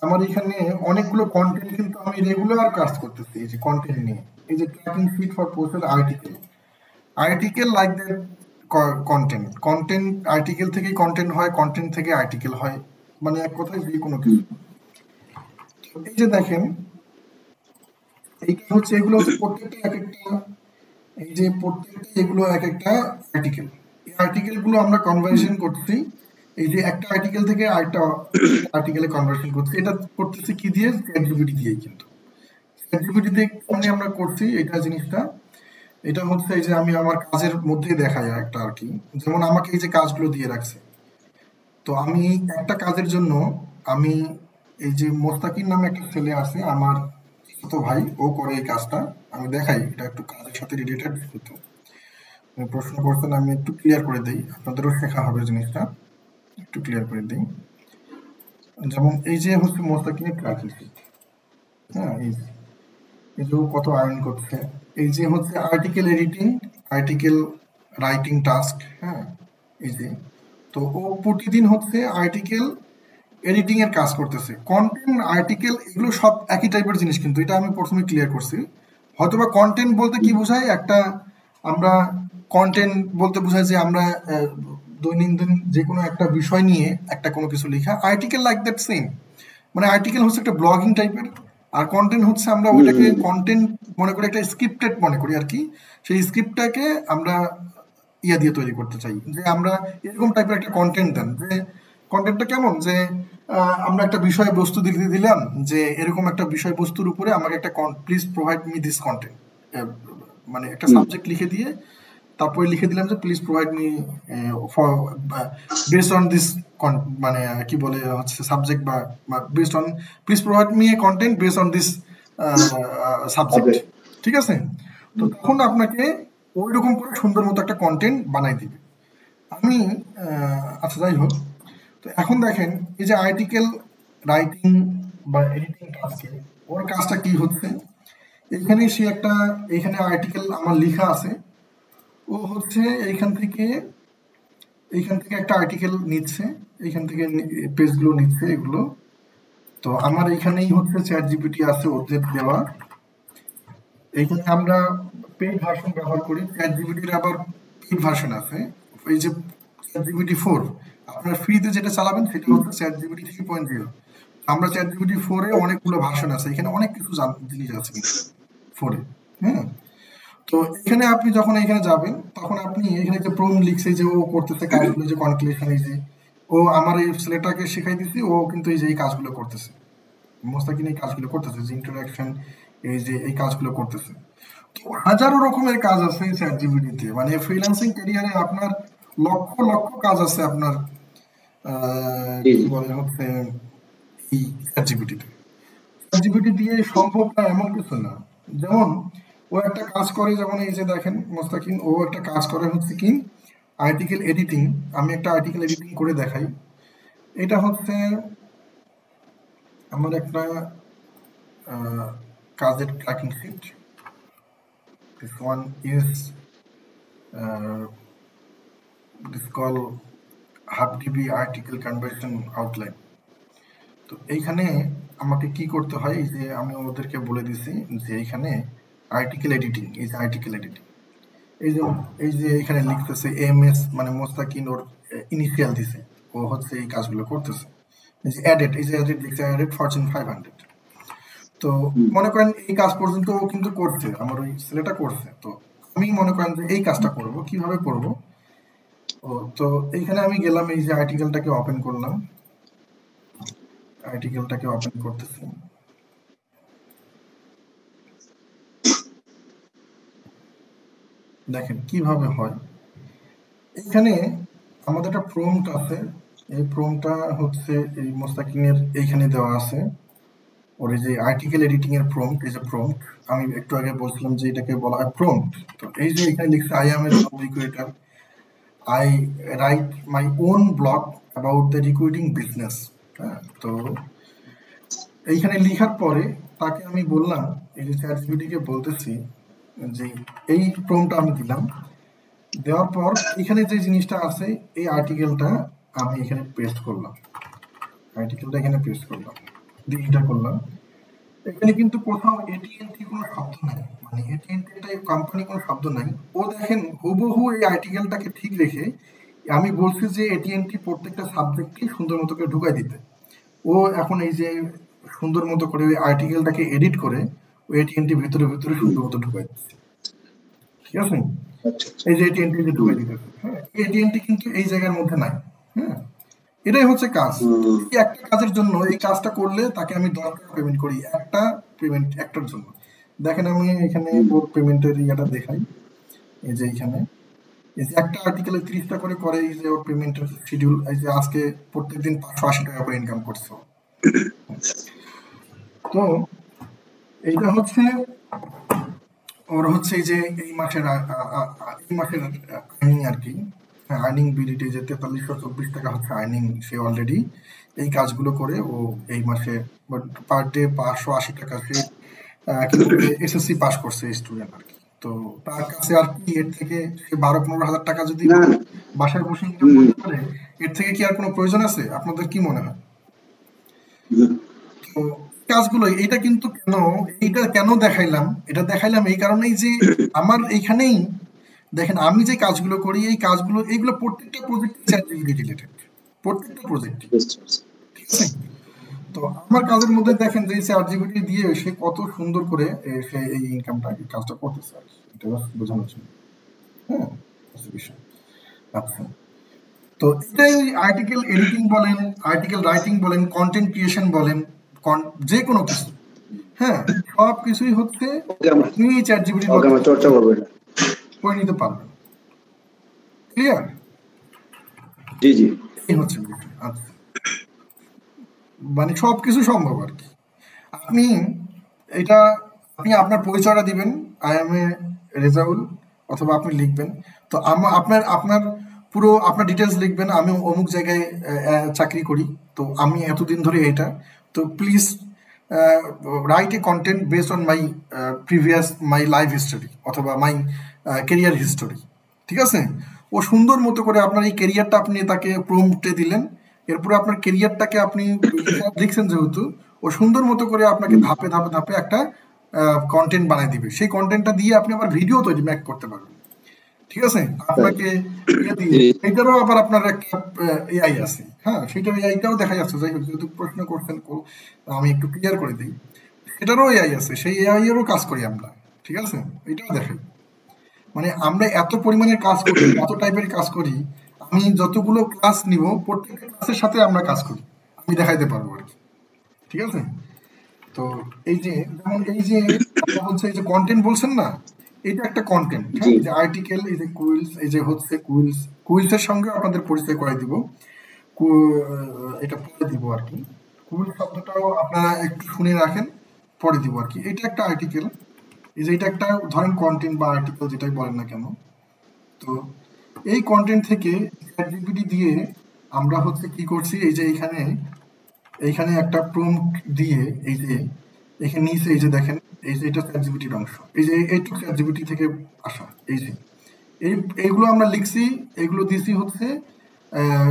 আমার এখানে অনেকগুলো কন্টেন্ট কিন্তু আমি রেগুলার কাজ করতেছি এই যে কন্টেন্ট নিয়ে। এই যে tracking feed for posted article like that, content article থেকেই কন্টেন্ট হয়, কন্টেন্ট থেকে আর্টিকেল হয়, মানে এক কথায় যে কোনো হুম কিছু। এই যে দেখেন এইটা হচ্ছে, এগুলো হচ্ছে প্রত্যেকটা এক একটা, এই যে প্রত্যেকটা এগুলো এক একটা আর্টিকেল। এই আর্টিকেল গুলো আমরা হুম কনভার্সন করছি, এই যে একটা আর্টিকেল থেকে আরেকটা আর্টিকেলে কনভার্সন করছি, এটা করতেছি কি দিয়ে, চ্যাট জিপিটি দিয়ে। কিন্তু চ্যাট জিপিটি দিয়ে কেমনি আমরা করছি এটা জিনিসটা, এটা হচ্ছে এই যে আমি আমার কাজের মধ্যেই দেখাই একটা আর কি। যেমন আমাকে এই যে কাজগুলো দিয়ে রাখছে, তো আমি একটা কাজের জন্য আমি এই যে মোস্তাকিম নামে একটা ছেলে আছে আমার ছোট ভাই, ও করে এই কাজটা। আমি দেখাই, এটা একটু কাজের সাথে রিলেটেড, কিন্তু প্রশ্ন করছেন, আমি একটু ক্লিয়ার করে দিই, আপনাদেরও শেখা হবে জিনিসটা, একটু ক্লিয়ার করে দিই। যেমন এই যে হচ্ছে মোস্তাকিমের ট্র্যাকিং শিট। হ্যাঁ, এই যে ও কত আর্ন করছে। এই যে হচ্ছে article editing, article writing task. হ্যাঁ, এই যে, তো ও প্রতিদিন হচ্ছে আর্টিকেল এডিটিং এর কাজ করতেছে। কন্টেন্ট আর্টিকেল এগুলো সব একই টাইপের জিনিস, কিন্তু এটা আমি প্রথমে ক্লিয়ার করছি। হয়তোবা কন্টেন্ট বলতে কি বোঝায়, একটা আমরা কন্টেন্ট বলতে বোঝায় যে আমরা দৈনন্দিন যে কোনো একটা বিষয় নিয়ে একটা কোনো কিছু লেখা। আর্টিকেল লাইক দ্যাট সেম, মানে আর্টিকেল হচ্ছে একটা ব্লগিং টাইপের, আর কন্টেন্ট হচ্ছে আমরা হুম ওইটাকে হুম কন্টেন্ট মনে করি, একটা স্ক্রিপ্টেড মনে করি আর কি। সেই স্ক্রিপ্টটাকে আমরা ইয়া দিয়ে তৈরি করতে চাই, যে আমরা এরকম টাইপের একটা কন্টেন্ট দেন, যে কন্টেন্টটা কেমন, যে আমরা একটা বিষয়বস্তু দিতে দিলাম, যে এরকম একটা বিষয়বস্তুর উপরে আমাকে একটা please provide me this content, মানে একটা হুম সাবজেক্ট লিখে দিয়ে তারপরে লিখে দিলাম যে please provide me for based on this, মানে কি বলে হচ্ছে সাবজেক্ট, বা based on, please provide me a content based on this subject. Okay ঠিক আছে, তো তখন আপনাকে ওই রকম করে সুন্দর মতো একটা কন্টেন্ট বানাই দিবে। আমি আচ্ছা যাই হোক, তো এখন দেখেন এই যে আর্টিকেল রাইটিং বা এডিটিং টাস্কে ওর কাজটা কি হচ্ছে, এখানে সে একটা, এখানে আর্টিকেল আমার লেখা আছে, ও হচ্ছে এইখান থেকে একটা আর্টিকেল নিচ্ছে, এইখান থেকে পেজগুলো নিচ্ছে এগুলো। তো আমার এখানেই হচ্ছে চ্যাট জিপিটি আছে ওদের দেওয়া, এইখানে আমরা পেইড ভার্সন ব্যবহার করি। চ্যাট জিপিটির আবার পেইড ভার্সন আছে, এই যে চ্যাট জিপিটি 4, আপনার ফ্রিতে যেটা চালাবেন সেটা হুম হচ্ছে চ্যাট জিপিটি 3.0। আমরা চ্যাট জিপিটি 4-এ অনেকগুলো ভার্সন আছে, এখানে অনেক কিছু জিনিস আছে কিন্তু 4-এ। হ্যাঁ, তো এখানে আপনি যখন এখানে যাবেন তখন আপনি এখানে যে প্রোম লিখছে যে ও করতেছে কাজগুলো, যে কনক্লুশন, এই যে ও আমার এই ছেলেটাকে শেখাই দিছি, ও কিন্তু এই যে এই কাজগুলো করতেছে, মোস্তাকিন এই কাজগুলো করতেছে, যে ইন্টারাকশন, এই যে এই কাজগুলো করতেছে। তো হাজারো রকমের কাজ আছে চ্যাট জিপিটিতে, মানে ফ্রিল্যান্সিং ক্যারিয়ারে আপনার লক্ষ লক্ষ কাজ আছে আপনার, জি কি জি বলে হচ্ছে এই চ্যাট জিপিটিতে। জিপিটি দিয়ে সম্ভব না এমন কিছু না। যেমন ও একটা কাজ করে, যেমন এই যে দেখেন মোস্তাকিম, ও একটা কাজ করে হচ্ছে কি আর্টিকেল এডিটিং। আমি একটা আর্টিকেল এডিটিং করে দেখাই। এটা হচ্ছে আমার একটা কাজের tracking sheet. This one is this call half DB article conversion outline. তো এইখানে আমাকে কি করতে হয়, এই যে আমি ওদেরকে বলে দিছি যে এইখানে আর্টিকেল এডিটিং, এই যে আর্টিকেল এডিটিং, এই যে এখানে লিখতেছে এম এস, মানে মোস্তাকিন ওর ইনিশিয়াল দিছে, ও হচ্ছে এই কাজগুলো করতেছে। এই যে অ্যাডেড ফরচুন 500। তো মনে করেন এই কাজ পর্যন্ত ও কিন্তু করছে, আমার ওই ছেলেটা করছে। তো আমি মনে করেন যে এই কাজটা করব, কিভাবে করব? ও তো এইখানে আমি গেলাম, এই যে আর্টিকেলটাকে ওপেন করলাম, আর্টিকেলটাকে ওপেন করতেছি। দেখেন কিভাবে হয়। এখানে আমাদের একটা প্রম্পট আছে, এই প্রম্পটটা হচ্ছে এই মোস্তাকিনের এইখানে দেওয়া আছে। ওর এই যে আর্টিকেল এডিটিং এর প্রম্পট, এই যে প্রম্পট আমি একটু আগে বলছিলাম যে এটাকে বলা হয় প্রম্পট। তো এই যে এখানে লিখছে I am A job recruiter, I right my own blog about the recruiting business. হ্যাঁ, তো এইখানে লিখার পরে তাকে আমি বললাম, এই যে চ্যাটজিপিটিকে বলতেছি যে এই প্রম্পটটা আমি দিলাম, দেওয়ার পর এখানে যে জিনিসটা আছে এই আর্টিকেলটা আমি এখানে পেস্ট করলাম, আর্টিকেলটা এখানে পেস্ট করলাম, দিয়ে এন্টার করলাম। এখানে কিন্তু কোথাও এটিএনটি কোনো শব্দ নাই, মানে এটিএনটি কোম্পানি কোনো শব্দ নাই। ও দেখেন হুবহু এই আর্টিকেলটাকে ঠিক রেখে আমি বলছি যে এটিএনটি প্রত্যেকটা সাবজেক্টকে সুন্দর মতো করে ঢুকাই দিতে। ও এখন এই যে সুন্দর মতো করে ওই আর্টিকেলটাকে এডিট করে ওই এটিএনটি ভিতরে ভিতরে সুন্দর মতো ঢুকাই দিচ্ছে। ঠিক আছে, এই যে এটিএনটি যে ঢুকাই দিতেছে, হ্যাঁ, এটিএনটি কিন্তু এই জায়গার মধ্যে নাই। হ্যাঁ, এটাই হচ্ছে কাজ। এই একটা কাজের জন্য এই কাজটা করলে তাকে আমি 10 টাকা পেমেন্ট করি, একটা পেমেন্ট একটার জন্য। দেখেন আমি এখানে ওর পেমেন্টের ইয়েটা দেখাই, এই যে এইখানে এই যে একটা আর্টিকেলে 30 টাকা করে এই যে ওর পেমেন্টের শিডিউল, এই যে আজকে প্রত্যেকদিন 580 টাকা করে ইনকাম করছে। তো এইটা হচ্ছে ওর হচ্ছে এই যে এই মাসের আর্নিং আর কি, আর্নিং বিলিটি যে 4324 টাকা হচ্ছে আর্নিং। সে অলরেডি এই কাজগুলো করে ও এই মাসে পার ডে 580 টাকা সে এসএসসি পাস করছে স্টুডেন্ট আর কি। তো তার কাছে আর কি এর থেকে সে 12-15 হাজার টাকা যদি বাসায় বসে ইনকাম করতে পারে, এর থেকে কি আর কোনো প্রয়োজন আছে? আপনাদের কি মনে হয়? তো কাজগুলো এটা কিন্তু এইটা কেন দেখাইলাম, এটা দেখাইলাম এই কারণেই যে আমার এইখানেই দেখেন আমি যে কাজগুলো করি এই কাজগুলো এইগুলো প্রত্যেকটা প্রজেক্ট চ্যাটজিপিটি রিলেটেড, প্রত্যেকটা প্রজেক্ট। ঠিক আছে, তো আমার কাজের মধ্যে দেখেন যে চ্যাটজিপিটি দিয়ে সে কত সুন্দর করে সে এই ইনকামটা কাজটা করতেছে আর কি, এটা বোঝানোর জন্য। হ্যাঁ, বিষয়। আচ্ছা, তো এটাই আর্টিকেল এডিটিং বলেন, আর্টিকেল রাইটিং বলেন, কন্টেন্ট ক্রিয়েশন বলেন, যে কোনো কিছু, হ্যাঁ, সব কিছুই হচ্ছে আপনি চ্যাটজিপিটির মধ্যে চর্চা করবেন, করে নিতে পারবেন। ক্লিয়ার? জি জি, এই হচ্ছে আচ্ছা, মানে সবকিছু সম্ভব আর কি। আপনি এটা আপনি আপনার পরিচয়টা দিবেন, আই এম এ রেজাউল, অথবা আপনি লিখবেন তো আপনার আপনার পুরো আপনার ডিটেলস লিখবেন, আমি অমুক জায়গায় চাকরি করি, তো আমি এতদিন ধরে এটা, তো please write a content based on my previous my life history অথবা মাই কেরিয়ার হিস্টোরি। ঠিক আছে, ও সুন্দর মতো করে আপনার এই কেরিয়ারটা আপনি তাকে প্রম্পটে দিলেন, এরপরে আপনার কেরিয়ারটাকে আপনি লিখছেন যেহেতু, ও সুন্দর মতো করে আপনাকে ধাপে ধাপে ধাপে একটা কন্টেন্ট বানিয়ে দিবে। সেই কন্টেন্টটা দিয়ে আপনি আবার ভিডিও তৈরি মেক করতে পারবেন। ঠিক আছে, আপনাকে এটারও আবার আপনার একটা এআই আছে, হ্যাঁ, সেটার এআইটাও দেখা যাচ্ছে। যাই হোক, যেহেতু প্রশ্ন করছেন আমি একটু ক্লিয়ার করে দিই, সেটারও এআই আছে, সেই এআই এরও কাজ করি আমরা। ঠিক আছে, এটাও দেখাই। মানে আমরা এত পরিমাণের কাজ করি, এত টাইপের কাজ করি, আমি যতগুলো ক্লাস নিব প্রত্যেকটা ক্লাসের সাথে আমরা কাজ করি, আমি দেখাইতে পারবো আর কি। ঠিক আছে, তো এই যে যেমন এই যে হচ্ছে এই যে কন্টেন্ট বলছেন না, এটা একটা কন্টেন্ট। হ্যাঁ, যে আর্টিকেল, এই যে কুইলস, এই যে হচ্ছে কুইলসের সঙ্গে আপনাদের পরিচয় করে দিব, এটা পরে দিব আর কি। কুইল শব্দটাও আপনারা একটু শুনে রাখেন, পরে দিব আর কি। এটা একটা আর্টিকেল, এই যে এটা একটা ধরেন কন্টেন্ট বা আর্টিকেল যেটাই বলেন না কেন। তো এই কন্টেন্ট থেকে চ্যাটজিপিটি দিয়ে আমরা হচ্ছে কি করছি, এই যে এইখানে একটা প্রম্পট দিয়ে, এই যে এখানে নিচে এই যে দেখেন, এই যে এটা চ্যাটজিপিটির অংশ, এই যে এইটুকু চ্যাটজিপিটি থেকে আসা, এই যে এইগুলো আমরা লিখছি, এগুলো দিছি হচ্ছে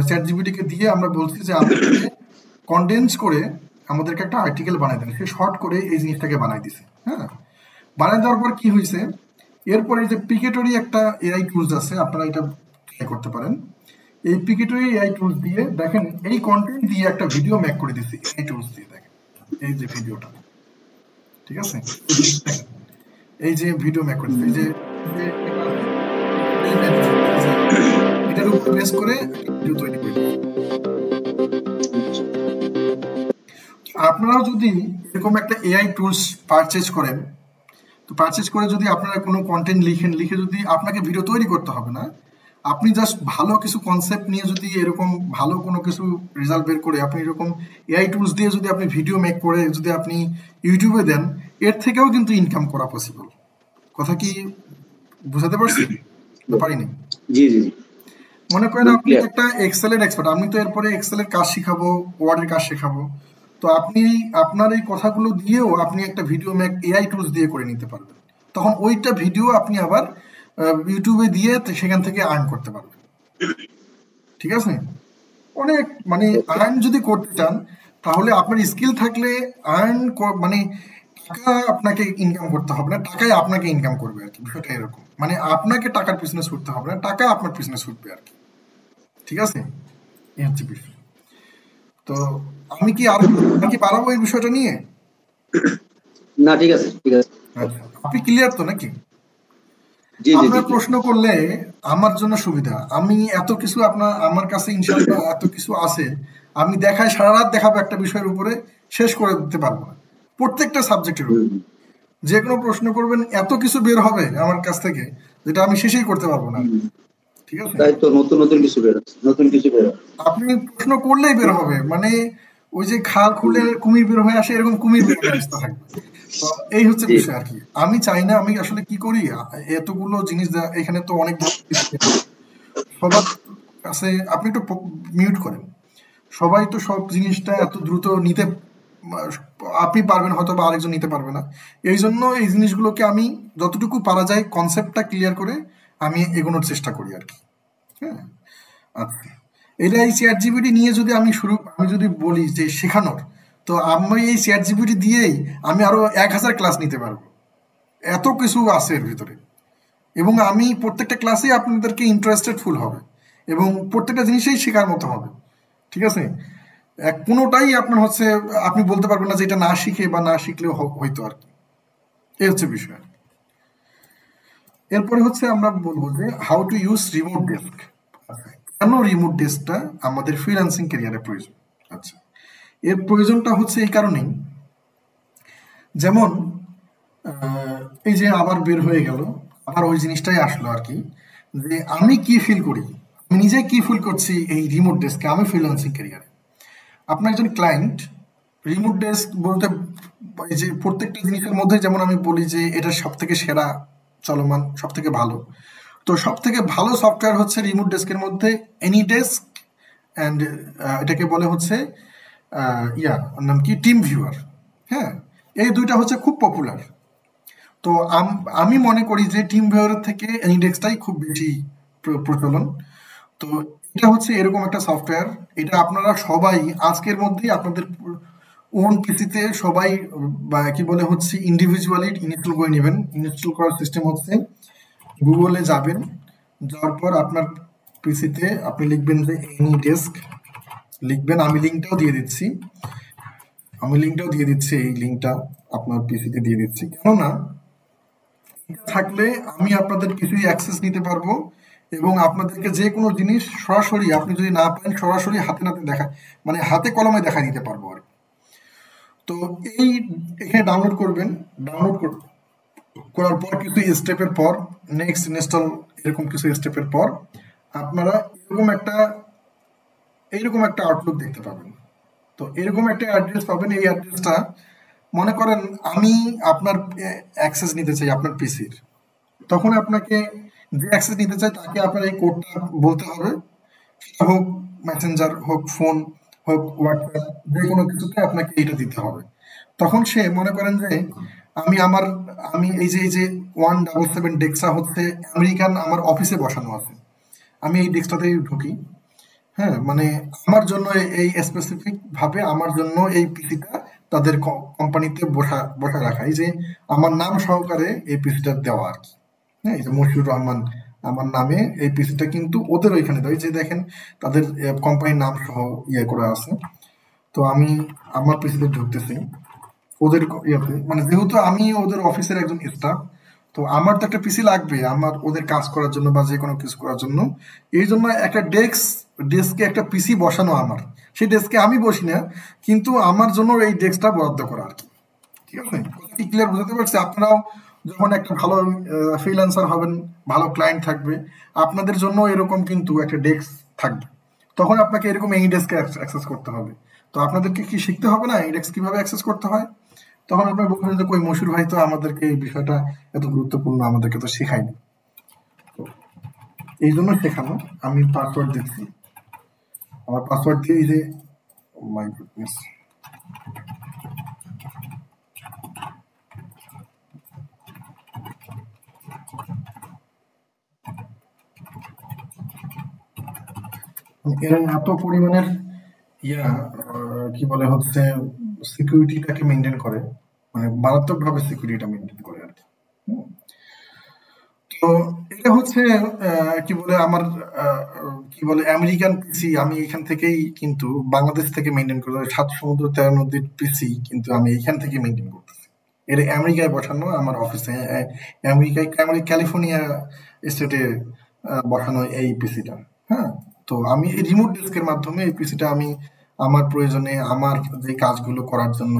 চ্যাটজিপিটিকে দিয়ে আমরা বলছি যে আমাদেরকে কনডেন্স করে আমাদেরকে একটা আর্টিকেল বানাই দেন। সে শর্ট করে এই জিনিসটাকে বানাই দিছে। হ্যাঁ, বানাই দেওয়ার পর কি হয়েছে, এরপরে যে পিকেটরি একটা এআই টুলস আছে, আপনারা এটা ট্রাই করতে পারেন। এই পিকেটরি এআই টুলস দিয়ে দেখেন এই কন্টেন্ট দিয়ে একটা ভিডিও মেক করে দিচ্ছি এই টুলস দিয়ে। দেখেন এই যে ভিডিওটা, ঠিক আছে, এই যে ভিডিও মেক করে দিচ্ছি, এই যে এটার উপর বেস করে ভিডিও তৈরি করে দিচ্ছি। আপনারাও যদি এরকম একটা এআই টুলস পারচেজ করেন, তো পারচেজ করে যদি আপনারা কোনো কন্টেন্ট লিখে যদি আপনাকে ভিডিও তৈরি করতে হবে না, আপনি জাস্ট ভালো কিছু কনসেপ্ট নিয়ে যদি এরকম ভালো কোনো কিছু রেজাল্ট বের করে আপনি এরকম এআই টুলস দিয়ে যদি আপনি ভিডিও মেক করে যদি আপনি ইউটিউবে দেন, এর থেকেও কিন্তু ইনকাম করা পসিবল। কথা কি বুঝাতে পারছি? পারিনি? জি জি মনে করেন আপনি একটা এক্সেলের এক্সপার্ট, আমি তো এরপরে এক্সেলের কাজ শিখাবো, ওয়ার্ডের কাজ শেখাবো, তো আপনি আপনার এই কথাগুলো দিয়েও আপনি একটা ভিডিও মেক এআই টুলস দিয়ে করে নিতে পারবেন। তখন ওইটা ভিডিও আপনি আবার ইউটিউবে দিয়ে সেখান থেকে আর্ন করতে পারবেন। ঠিক আছে, অনেক মানে আর্ন যদি করতে চান তাহলে আপনার স্কিল থাকলে আর্ন মানে টাকা আপনাকে ইনকাম করতে হবে না, টাকায় আপনাকে ইনকাম করবে আর কি। বিষয়টা এরকম, মানে আপনাকে টাকার পিছনে ছুটতে হবে না, টাকা আপনার পিছনে ছুটবে আর কি। ঠিক আছে, এই হচ্ছে বিষয়। তো আমি কি আর কি পারাবো এই বিষয়টা নিয়ে? না ঠিক আছে ঠিক আছে, আচ্ছা, আপনি ক্লিয়ার তো নাকি? জি জি আপনার জি প্রশ্ন করলে আমার জন্য সুবিধা, আমি এত কিছু আমার কাছে ইনশাআল্লাহ এত কিছু আছে, আমি দেখাই সারা রাত দেখাবো একটা বিষয়ের উপরে, শেষ করে দিতে পারবো না প্রত্যেকটা সাবজেক্টের উপর। যে কোনো প্রশ্ন করবেন এত কিছু বের হবে আমার কাছ থেকে যেটা আমি শেষই করতে পারবো না। ঠিক আছে, তাই তো, নতুন নতুন কিছু বের হচ্ছে, নতুন কিছু বের হচ্ছে। আপনি প্রশ্ন করলেই বের হবে, মানে ওই যে খাল খুলে কুমির বের হয়ে আসে এরকম কুমির বের হয়ে আসতে থাকবে। তো এই হচ্ছে জি বিষয় আর কি। আমি চাই না, আমি আসলে কি করি, এতগুলো জিনিস এখানে তো অনেক সবার কাছে, আপনি একটু মিউট করেন, সবাই তো সব জিনিসটা এত দ্রুত নিতে আপনি পারবেন হয়তো বা আরেকজন নিতে পারবে না। এই জন্য এই জিনিসগুলোকে আমি যতটুকু পারা যায় কনসেপ্টটা ক্লিয়ার করে আমি এগোনোর চেষ্টা করি আর কি। হ্যাঁ, আচ্ছা, এটা এই চ্যাট জিপিটি নিয়ে যদি আমি যদি বলি যে শেখানোর, তো আমি এই চ্যাট জিপিটি দিয়েই আমি আরো 1000 ক্লাস নিতে পারবো, এত কিছু আছে এর ভিতরে। এবং আমি প্রত্যেকটা ক্লাসে আপনাদেরকে ইন্টারেস্টেড ফুল হবে এবং প্রত্যেকটা জিনিসই শেখার মতো হবে। ঠিক আছে, কোনোটাই আপনার হচ্ছে আপনি বলতে পারবেন না যে এটা না শিখে বা না শিখলেও হয়তো আর কি। এই হচ্ছে বিষয়। এরপরে হচ্ছে আমরা বলবো যে how to use remote desk. কেন রিমোট ডেস্কটা আমাদের ফ্রিল্যান্সিং ক্যারিয়ারে প্রয়োজন? আচ্ছা, এর প্রয়োজনটা হচ্ছে এই কারণেই, যেমন এই যে আবার বের হয়ে গেল, আবার ওই জিনিসটাই আসলো আর কি, যে আমি কি ফিল করি, আমি নিজে কি ফিল করছি এই রিমোট ডেস্কে, আমি ফ্রিল্যান্সিং ক্যারিয়ারে। আপনার একজন ক্লায়েন্ট রিমোট ডেস্ক বলতে এই যে প্রত্যেকটা জিনিসের মধ্যে, যেমন আমি বলি যে এটা সব থেকে সেরা চলমান, সব থেকে ভালো, তো সব থেকে ভালো সফটওয়্যার হচ্ছে রিমোট ডেস্কের মধ্যে এনিডেস্ক অ্যান্ড এটাকে বলে হচ্ছে নাম কি টিম ভিউয়ার। হ্যাঁ, এই দুইটা হচ্ছে খুব পপুলার। তো আমি মনে করি যে টিম ভিউয়ারের থেকে এনিডেস্কটাই খুব বেশি প্রচলন। তো এটা হচ্ছে এরকম একটা সফটওয়্যার, এটা আপনারা সবাই আজকের মধ্যেই আপনাদের ওন পিসিতে সবাই বা কি বলে হচ্ছে ইন্ডিভিজুয়ালি ইনস্টল করে নেবেন। ইনস্টল করার সিস্টেম হচ্ছে গুগলে যাবেন, যাওয়ার পর আপনার পিসিতে আপনি লিখবেন যে এনিডেস্ক লিখবেন, আমি লিঙ্কটাও দিয়ে দিচ্ছি, এই লিঙ্কটা আপনার পিসিতে দিয়ে দিচ্ছি, কেননা থাকলে আমি আপনাদের কিছুই অ্যাক্সেস নিতে পারবো এবং আপনাদেরকে যে কোনো জিনিস সরাসরি আপনি যদি না পারেন সরাসরি হাতে নাতে দেখা, মানে হাতে কলমে দেখা দিতে পারবো আর। তো এই এখানে ডাউনলোড করবেন, করার পর কিছু স্টেপের পর নেক্সট ইনস্টল, এরকম কিছু স্টেপের পর আপনারা এইরকম একটা আউটলুক দেখতে পাবেন। তো এরকম একটা অ্যাড্রেস পাবেন, এই অ্যাড্রেসটা মনে করেন আমি আপনার অ্যাক্সেস নিতে চাই আপনার পিসির, তখন আপনাকে যে অ্যাক্সেস নিতে চাই তাকে আপনার এই কোডটা বলতে হবে, সেটা হোক মেসেঞ্জার, হোক ফোন, হোক হোয়াটসঅ্যাপ, যে কোনো কিছুতে আপনাকে এইটা দিতে হবে। তখন সে মনে করেন যে আমি এই যে 177 ডেক্সা হচ্ছে আমেরিকান আমার অফিসে বসানো আছে, আমি এই ডেস্কটাতেই ঢুকি। হ্যাঁ, মানে আমার জন্য এই স্পেসিফিক ভাবে আমার জন্য এই পিসিটা তাদের কোম্পানিতে বসা রাখা, এই যে আমার নাম সহকারে এই পিসিটা দেওয়া আর কি। হ্যাঁ, এই যে মশিউর রহমান আমার নামে এই পিসিটা কিন্তু ওদের ওইখানে দেয়, যে দেখেন তাদের কোম্পানির নাম সহ ইয়ে করা আছে। তো আমি আমার পিসিতে ঢুকতেছি ওদের ইয়েতে, মানে যেহেতু আমি ওদের অফিসের একজন স্টাফ, তো আমার তো একটা পিসি লাগবে আমার ওদের কাজ করার জন্য বা যে কোনো কিছু করার জন্য। এই জন্য একটা ডেস্কে একটা পিসি বসানো আমার, সেই ডেস্কে আমি বসি না, কিন্তু আমার জন্য এই ডেস্কটা বরাদ্দ করা আর কি। ঠিক আছে, কি ক্লিয়ার বুঝতে পারছি? আপনারাও যখন একটা ভালো ফ্রিল্যান্সার হবেন, ভালো ক্লায়েন্ট থাকবে, আপনাদের জন্য এরকম কিন্তু একটা ডেস্ক থাকবে, তখন আপনাকে এরকম এই ডেস্কে অ্যাক্সেস করতে হবে। তো আপনাদেরকে কি শিখতে হবে না এই ডেস্ক কিভাবে অ্যাক্সেস করতে হয়? তখন আপনার বলবেন যে কই মশুর ভাই তো আমাদেরকে এই বিষয়টা এত গুরুত্বপূর্ণ আমাদেরকে তো শেখায়নি। তো এই জন্য শেখানো। আমি পাসওয়ার্ড দিচ্ছি, আমার পাসওয়ার্ড দিয়ে এই যে মাই গুডনেস, এরা এত পরিমাণের ইয়া কি বলে হচ্ছে সিকিউরিটিটাকে মেনটেন করে, মানে মারাত্মক ভাবে সিকিউরিটিটা মেনটেন করে আর কি। তো এটা হচ্ছে কি বলে আমার কি বলে আমেরিকান পিসি, আমি এখান থেকেই কিন্তু বাংলাদেশ থেকে মেনটেন করে 7 সমুদ্র 13 নদীর পিসি কিন্তু আমি এখান থেকে মেনটেন করতেছি। এটা আমেরিকায় বসানো আমার অফিসে, আমেরিকায় ক্যালিফোর্নিয়া স্টেটে বসানো এই পিসিটা। হ্যাঁ, তো আমি এই রিমোট ডেস্কের মাধ্যমে এই পিসিটা আমি আমার প্রয়োজনে আমার যে কাজগুলো করার জন্য,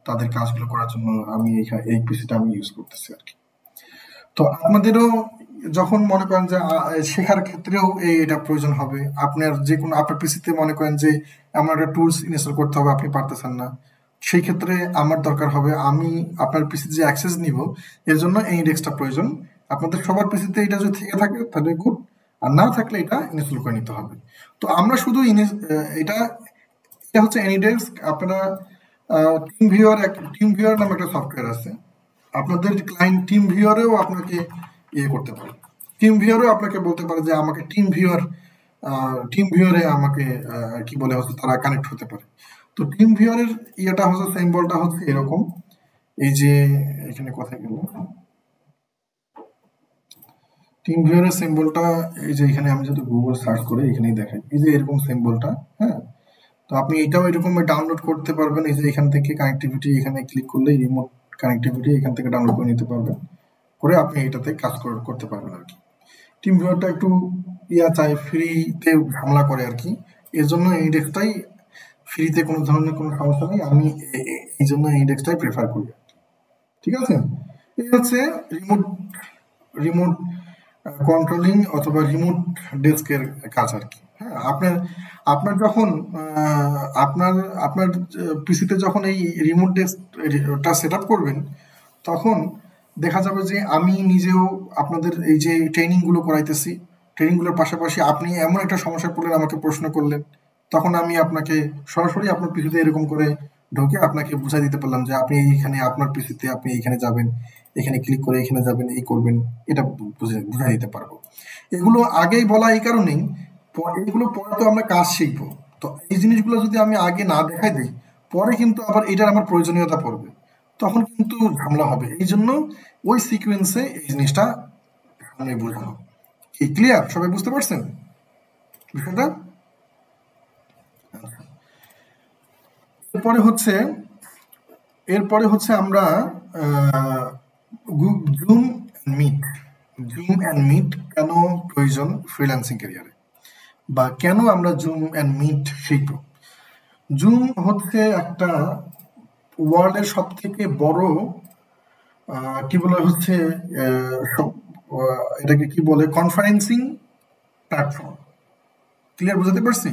তাদের কাজগুলো করার জন্য আমি এই পিসিটা আমি ইউজ করতেছি আর কি। তো আপনাদেরও যখন মনে করেন যে শেখার ক্ষেত্রেও এটা প্রয়োজন হবে, আপনার যে কোনো আপনার পিসিতে মনে করেন যে এমন একটা টুলস ইনস্টল করতে হবে আপনি পারতেছেন না, সেই ক্ষেত্রে আমার দরকার হবে আমি আপনার পিসিতে যে অ্যাক্সেস নিব, এর জন্য এই ইন্ডেক্সটা প্রয়োজন। আপনাদের সবার পিসিতে এটা যদি থেকে থাকে তাহলে গুড, আর না থাকলে এটা ইনস্টল করে নিতে হবে। তো আমরা শুধু এটা এটা হচ্ছে এনিডেস্ক। আপনারা টিম ভিউয়ার নামে একটা সফটওয়্যার আছে, আপনাদের ক্লায়েন্ট টিম ভিউয়ারেও আপনাকে ইয়ে করতে পারে, টিম ভিউয়ারও আপনাকে বলতে পারে যে আমাকে টিম ভিউয়ারে আমাকে কি বলে হচ্ছে তারা কানেক্ট হতে পারে। তো টিম ভিউয়ারের ইয়েটা হচ্ছে সিম্বলটা হচ্ছে এরকম, এই যে এখানে কোথায় গেল টিম ভিউয়ারের সিম্বলটা, এই যে এখানে আমি যদি গুগল সার্চ করে এখানেই দেখাই, এই যে এরকম সিম্বলটা। হ্যাঁ, তো আপনি এটাও এরকম ডাউনলোড করতে পারবেন, এই যে এখান থেকে কানেক্টিভিটি এখানে ক্লিক করলে রিমোট কানেক্টিভিটি এখান থেকে ডাউনলোড করে নিতে পারবেন, করে আপনি এটাতে কাজ করতে পারবেন আর কি। টিম ভিউয়ারটা একটু চাই, ফ্রিতে ঝামেলা করে আর কি, এর জন্য এই ইন্ডেক্সটাই ফ্রিতে কোনো ধরনের কোনো সমস্যা নেই, আমি এই জন্য এই ইন্ডেক্সটাই প্রেফার করি। ঠিক আছে, এই হচ্ছে রিমোট রিমোট কন্ট্রোলিং অথবা রিমোট ডেস্কের কাজ আর কি। হ্যাঁ, আপনার যখন আপনার আপনার পিসিতে যখন এই রিমোট ডেস্কটা সেট আপ করবেন, তখন দেখা যাবে যে আমি নিজেও আপনাদের এই যে ট্রেনিংগুলো করাইতেছি, ট্রেনিংগুলোর পাশাপাশি আপনি এমন একটা সমস্যায় পড়লেন, আমাকে প্রশ্ন করলেন, তখন আমি আপনাকে সরাসরি আপনার পিসিতে এরকম করে ঢুকে আপনাকে বুঝাই দিতে পারলাম যে আপনি এইখানে আপনার পিসিতে আপনি এইখানে যাবেন, এখানে ক্লিক করে এখানে যাবেন, এই করবেন, এটা বুঝাই দিতে পারবো। এগুলো আগেই বলা এই কারণেই, এগুলো পরে তো আমরা কাজ শিখবো, তো এই জিনিসগুলো যদি আমি আগে না দেখাই দিই, পরে কিন্তু আবার এটার আমার প্রয়োজনীয়তা পড়বে, তখন কিন্তু ঝামেলা হবে। এই জন্য ওই সিকোয়েন্সে এই জিনিসটা আমি বোঝানো। কি ক্লিয়ার? সবাই বুঝতে পারছেন বিষয়টা? এরপরে হচ্ছে আমরা জুম অ্যান্ড মিট কেন প্রয়োজন ফ্রিল্যান্সিং ক্যারিয়ারে, বা কেন আমরা জুম অ্যান্ড মিট শিখব। জুম হচ্ছে একটা ওয়ার্ল্ডের সব থেকে বড় কি বলে হচ্ছে এটাকে কি বলে কনফারেন্সিং প্ল্যাটফর্ম। ক্লিয়ার বুঝতে পারছি?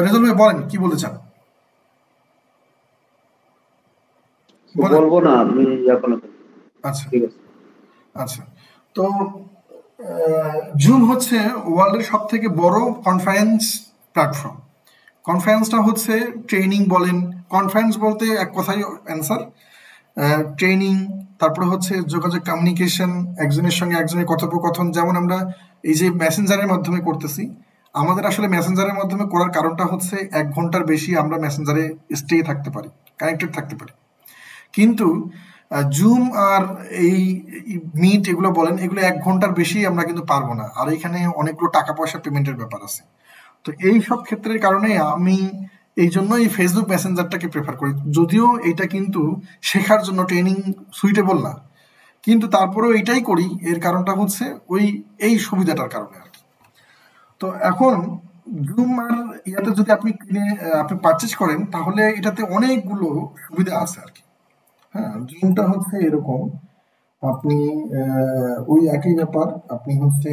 রেজাল ভাই বলেন কি বলতে চান? বলবো না আপনি এখন। আচ্ছা ঠিক আছে, আচ্ছা, তো জুম হচ্ছে ওয়ার্ল্ডের সব থেকে বড় কনফারেন্স প্ল্যাটফর্ম। কনফারেন্সটা হচ্ছে ট্রেনিং বলেন, কনফারেন্স বলতে এক কথাই অ্যান্সার, ট্রেনিং, তারপরে হচ্ছে যোগাযোগ, কমিউনিকেশন, একজনের সঙ্গে একজনের কথোপকথন। যেমন আমরা এই যে মেসেঞ্জারের মাধ্যমে করতেছি, আমাদের আসলে মেসেঞ্জারের মাধ্যমে করার কারণটা হচ্ছে 1 ঘন্টার বেশি আমরা মেসেঞ্জারে স্টে থাকতে পারি, কানেক্টেড থাকতে পারি। কিন্তু জুম আর এই মিট এগুলো বলেন, এগুলো 1 ঘন্টার বেশি আমরা কিন্তু পারবো না, আর এখানে অনেকগুলো টাকা পয়সা পেমেন্টের ব্যাপার আছে। তো এই সব ক্ষেত্রের কারণে আমি এই জন্য এই ফেসবুক মেসেঞ্জারটাকে প্রেফার করি, যদিও এটা কিন্তু শেখার জন্য ট্রেনিং সুইটেবল না, কিন্তু তারপরেও এটাই করি। এর কারণটা হচ্ছে এই সুবিধাটার কারণে আর কি। তো এখন জুম আর ইয়াতে যদি আপনি আপনি পারচেজ করেন, তাহলে এটাতে অনেকগুলো সুবিধা আছে আর কি। হ্যাঁ, জুমটা হচ্ছে এরকম, আপনি ওই একই ব্যাপার, আপনি হচ্ছে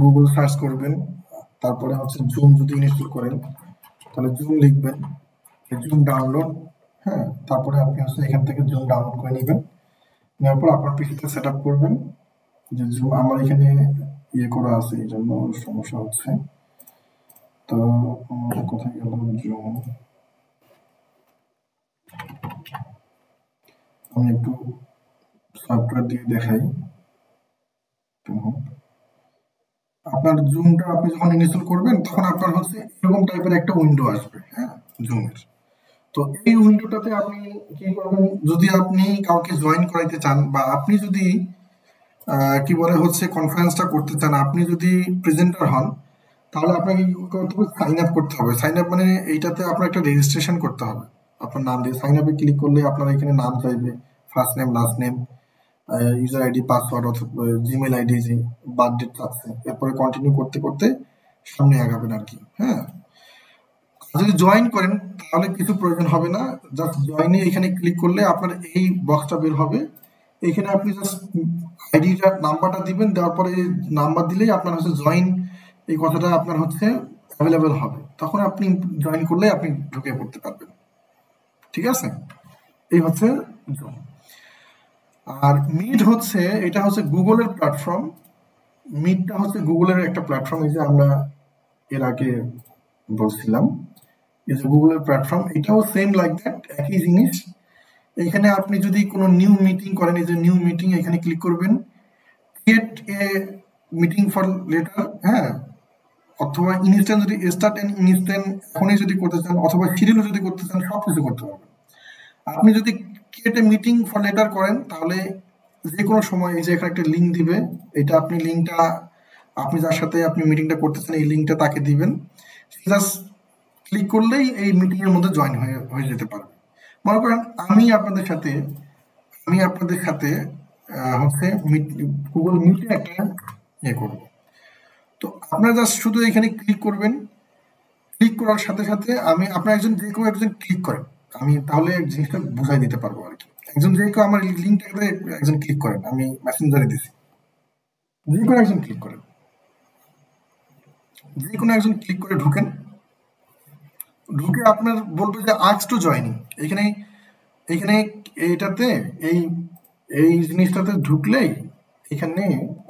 গুগল সার্চ করবেন, তারপরে হচ্ছে জুম যদি ইনস্টল করেন তাহলে জুম লিখবেন, জুম ডাউনলোড। হ্যাঁ, তারপরে আপনি হচ্ছে এখান থেকে জুম ডাউনলোড করে নেবেন, নেওয়ার পর আপনার পিসিতে সেট আপ করবেন। যে জুম আমার এখানে ইয়ে করা আছে, এই জন্য সমস্যা হচ্ছে। তো কোথায় গেল জুম, আমি একটু সফটওয়্যার দিয়ে দেখাই। আপনার জুমটা আপনি যখন ইনস্টল করবেন তখন আপনার হচ্ছে এরকম টাইপের একটা উইন্ডো আসবে, হ্যাঁ, জুমের। তো এই উইন্ডোটাতে আপনি কি করবেন, যদি আপনি কাউকে জয়েন করাইতে চান, বা আপনি যদি কি বলে হচ্ছে কনফারেন্সটা করতে চান, আপনি যদি প্রেজেন্টার হন, তাহলে আপনাকে কি করতে হবে, সাইন আপ করতে হবে। সাইন আপ মানে এইটাতে আপনার একটা রেজিস্ট্রেশন করতে হবে আপনার নাম দিয়ে। সাইন আপে ক্লিক করলে আপনার এখানে নাম চাইবে, first name, last name, user ID, password, অথবা জিমেল আইডি, যে বার্থ ডেট আছে, এরপরে কন্টিনিউ করতে করতে সামনে আগাবেন আর কি। হ্যাঁ, যদি জয়েন করেন তাহলে কিছু প্রয়োজন হবে না, জাস্ট জয়েনে এখানে ক্লিক করলে আপনার এই বক্সটা বের হবে। এখানে আপনি জাস্ট আইডিটা, নাম্বারটা দিবেন, দেওয়ার পরে নাম্বার দিলেই আপনার হচ্ছে জয়েন, এই কথাটা আপনার হচ্ছে অ্যাভেলেবেল হবে, তখন আপনি জয়েন করলে আপনি ঢুকে পড়তে পারবেন। ঠিক আছে, এই হচ্ছে জুম। আর মিট হচ্ছে, এটা হচ্ছে গুগলের প্ল্যাটফর্ম। মিটটা হচ্ছে গুগলের একটা প্ল্যাটফর্ম, এই যে আমরা এর আগে বলছিলাম, এই যে গুগলের প্ল্যাটফর্ম, এটাও সেম লাইক দ্যাট, একই জিনিস। এখানে আপনি যদি কোনো নিউ মিটিং করেন, এই যে নিউ মিটিং, এখানে ক্লিক করবেন, create a meeting for letter, হ্যাঁ, অথবা ইনস্ট্যান্ট, যদি স্টার্ট এন্ড ইনস্ট্যান্ট এখনই যদি করতে চান, অথবা শিডিউল যদি করতে চান, সব কিছু করতে পারবেন। আপনি যদি create a meeting for letter করেন, তাহলে যে কোনো সময় এই যে এখানে একটা লিঙ্ক দিবে, এটা আপনি লিঙ্কটা, আপনি যার সাথে আপনি মিটিংটা করতেছেন এই লিঙ্কটা তাকে দিবেন, জাস্ট ক্লিক করলেই এই মিটিং এর মধ্যে জয়েন হয়ে যেতে পারবে। মনে করেন আমি আপনাদের সাথে হচ্ছে গুগল মিটে একটা ইয়ে করবো। তো আপনারা জাস্ট শুধু এখানে ক্লিক করবেন, ক্লিক করার সাথে সাথে আমি আপনার যে কেউ একজন ক্লিক করেন, আমি তাহলে জিনিসটা বুঝাই দিতে পারবো আর কি। যে কেউ আমার লিঙ্কটাতে একজন ক্লিক করেন, আমি মেসেঞ্জারে দিছি, যে কোনো একজন ক্লিক করেন, যে কোনো একজন ক্লিক করে ঢুকে আপনার বলবে যে আস্ক টু জয়েনিং। এখানে এটাতে এই জিনিসটাতে ঢুকলেই এখানে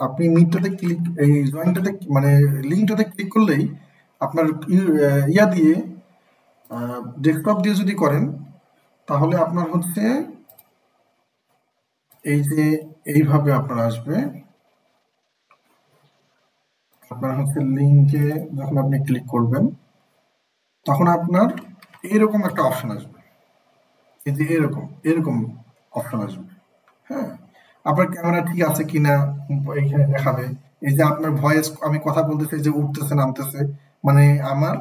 আপনি মিটটাতে ক্লিক, এই জয়েনটাতে মানে লিঙ্কটাতে ক্লিক করলেই আপনার ইয়া দিয়ে, ডেস্কটপ দিয়ে যদি করেন, তাহলে আপনার হচ্ছে এই যে এইভাবে আপনার আসবে, আপনার হচ্ছে লিঙ্কে যখন আপনি ক্লিক করবেন তখন আপনার এরকম একটা অপশন আসবে, এই যে এরকম অপশন আসবে। হ্যাঁ, আপনার ক্যামেরা ঠিক আছে কিনা এখানে দেখাবে। এই যে আপনার ভয়েস, আমি কথা বলতেছি, যে উঠতেছে নামতেছে, মানে আমার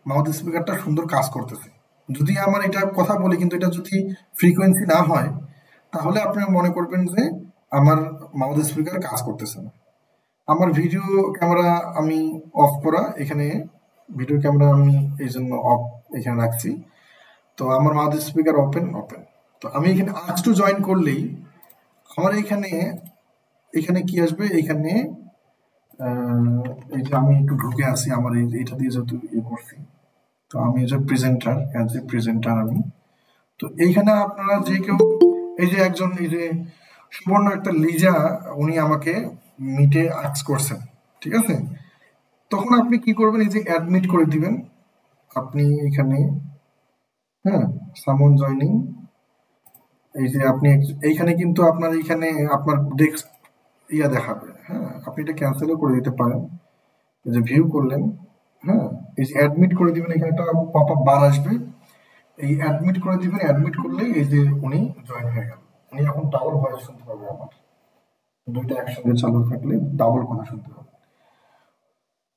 মাউথ স্পিকারটা সুন্দর কাজ করতেছে। যদি আমার এটা কথা বলি কিন্তু এটা যদি ফ্রিকোয়েন্সি না হয়, তাহলে আপনি মনে করবেন যে আমার মাউথ স্পিকার কাজ করতেছে না। আমার ভিডিও ক্যামেরা আমি অফ করা, এখানে ভিডিও ক্যামেরা আমি এই জন্য অফ এখানে রাখছি। তো আমার মাউথ স্পিকার ওপেন। তো আমি এখানে আস্ক টু জয়েন করলেই আমার এখানে কি আসবে, এখানে এই যে আমি একটু ঢুকে আসি, আমার এটা দিয়ে যত ইয়ে করছি। তো আমি যে প্রেজেন্টার আমি, তো এইখানে আপনারা যে কেউ, এই যে একজন, এই যে সুবর্ণ একটা লিজা, উনি আমাকে মিটে আস্ক করছেন, ঠিক আছে। তখন আপনি কি করবেন, এই যে অ্যাডমিট করে দিবেন আপনি এখানে, হ্যাঁ, সামন জয়নিং, এই যে আপনি এইখানে কিন্তু আপনার এইখানে আপনার ডেস্ক ইয়া দেখাবে। হ্যাঁ, আপনি এটা ক্যান্সেলও করে দিতে পারেন, এই যে ভিউ করলেন, হ্যাঁ, এই যে অ্যাডমিট করে দিবেন, এখানে একটা পপ আপ বার আসবে, এই অ্যাডমিট করে দিবেন, অ্যাডমিট করলেই এই যে উনি জয়েন হয়ে গেল। উনি এখন ডাবল ভয়েস শুনতে পাবে, আমার দুইটা একসঙ্গে চালু থাকলে ডাবল কথা শুনতে পাবে।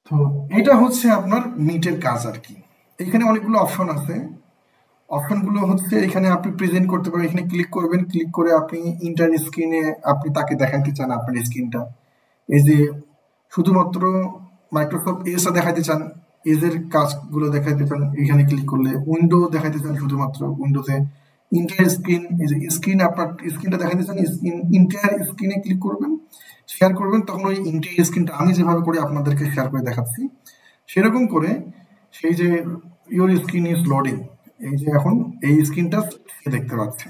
তো এটা হচ্ছে আপনার মিটের কাজ আর কি। এখানে অনেকগুলো অপশন আছে। অপশনগুলো হচ্ছে এখানে আপনি প্রেজেন্ট করতে পারেন, এখানে ক্লিক করবেন, ক্লিক করে আপনি ইন্টার স্ক্রিনে আপনি তাকে দেখাতে চান আপনার স্ক্রিনটা। এই যে শুধুমাত্র মাইক্রোসফট এজটা দেখাতে চান, এজের কাজগুলো দেখাতে চান, এখানে ক্লিক করলে উইন্ডো দেখাতে চান, শুধুমাত্র উইন্ডোতে ইন্টার স্ক্রিন, এই যে স্ক্রিন আপনার স্ক্রিনটা দেখাতে চান, স্ক্রিন ইন্টার স্ক্রিনে ক্লিক করবেন, শেয়ার করবেন, তখন ওই ইন্টার স্ক্রিনটা আমি যেভাবে করে আপনাদেরকে শেয়ার করে দেখাচ্ছি সেরকম করে সেই যে ইউর স্ক্রিন ইজ লোডিং, এই যে এখন এই স্ক্রিনটা দেখতে পাচ্ছে,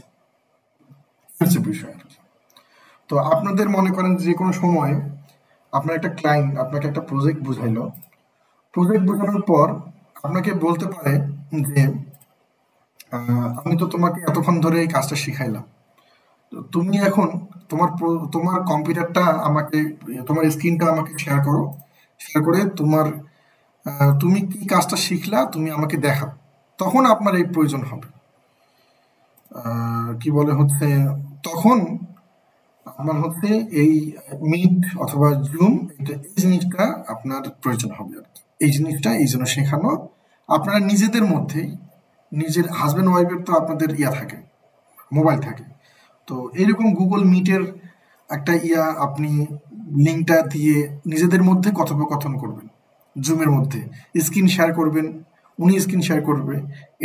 হচ্ছে বিষয় আর কি। তো আপনাদের মনে করেন যে কোনো সময় আপনার একটা ক্লায়েন্ট আপনাকে একটা প্রজেক্ট বুঝাইলো, প্রজেক্ট বোঝানোর পর আপনাকে বলতে পারে যে আমি তো তোমাকে এতক্ষণ ধরে এই কাজটা শিখাইলাম, তো তুমি এখন তোমার কম্পিউটারটা আমাকে, তোমার স্ক্রিনটা আমাকে শেয়ার করো, শেয়ার করে তুমি কি কাজটা শিখলা তুমি আমাকে দেখাও। তখন আপনার এই প্রয়োজন হবে, কি বলে হচ্ছে, তখন আপনার হচ্ছে এই মিট অথবা জুম, এই জিনিসটা আপনার প্রয়োজন হবে আর কি। এই জিনিসটা এই জন্য শেখানো, আপনারা নিজেদের মধ্যেই, নিজের হাজব্যান্ড ওয়াইফের তো আপনাদের থাকে, মোবাইল থাকে, তো এইরকম গুগল মিটের একটা আপনি লিঙ্কটা দিয়ে নিজেদের মধ্যে কথোপকথন করবেন, জুমের মধ্যে স্ক্রিন শেয়ার করবেন, উনি স্ক্রিন শেয়ার করবে,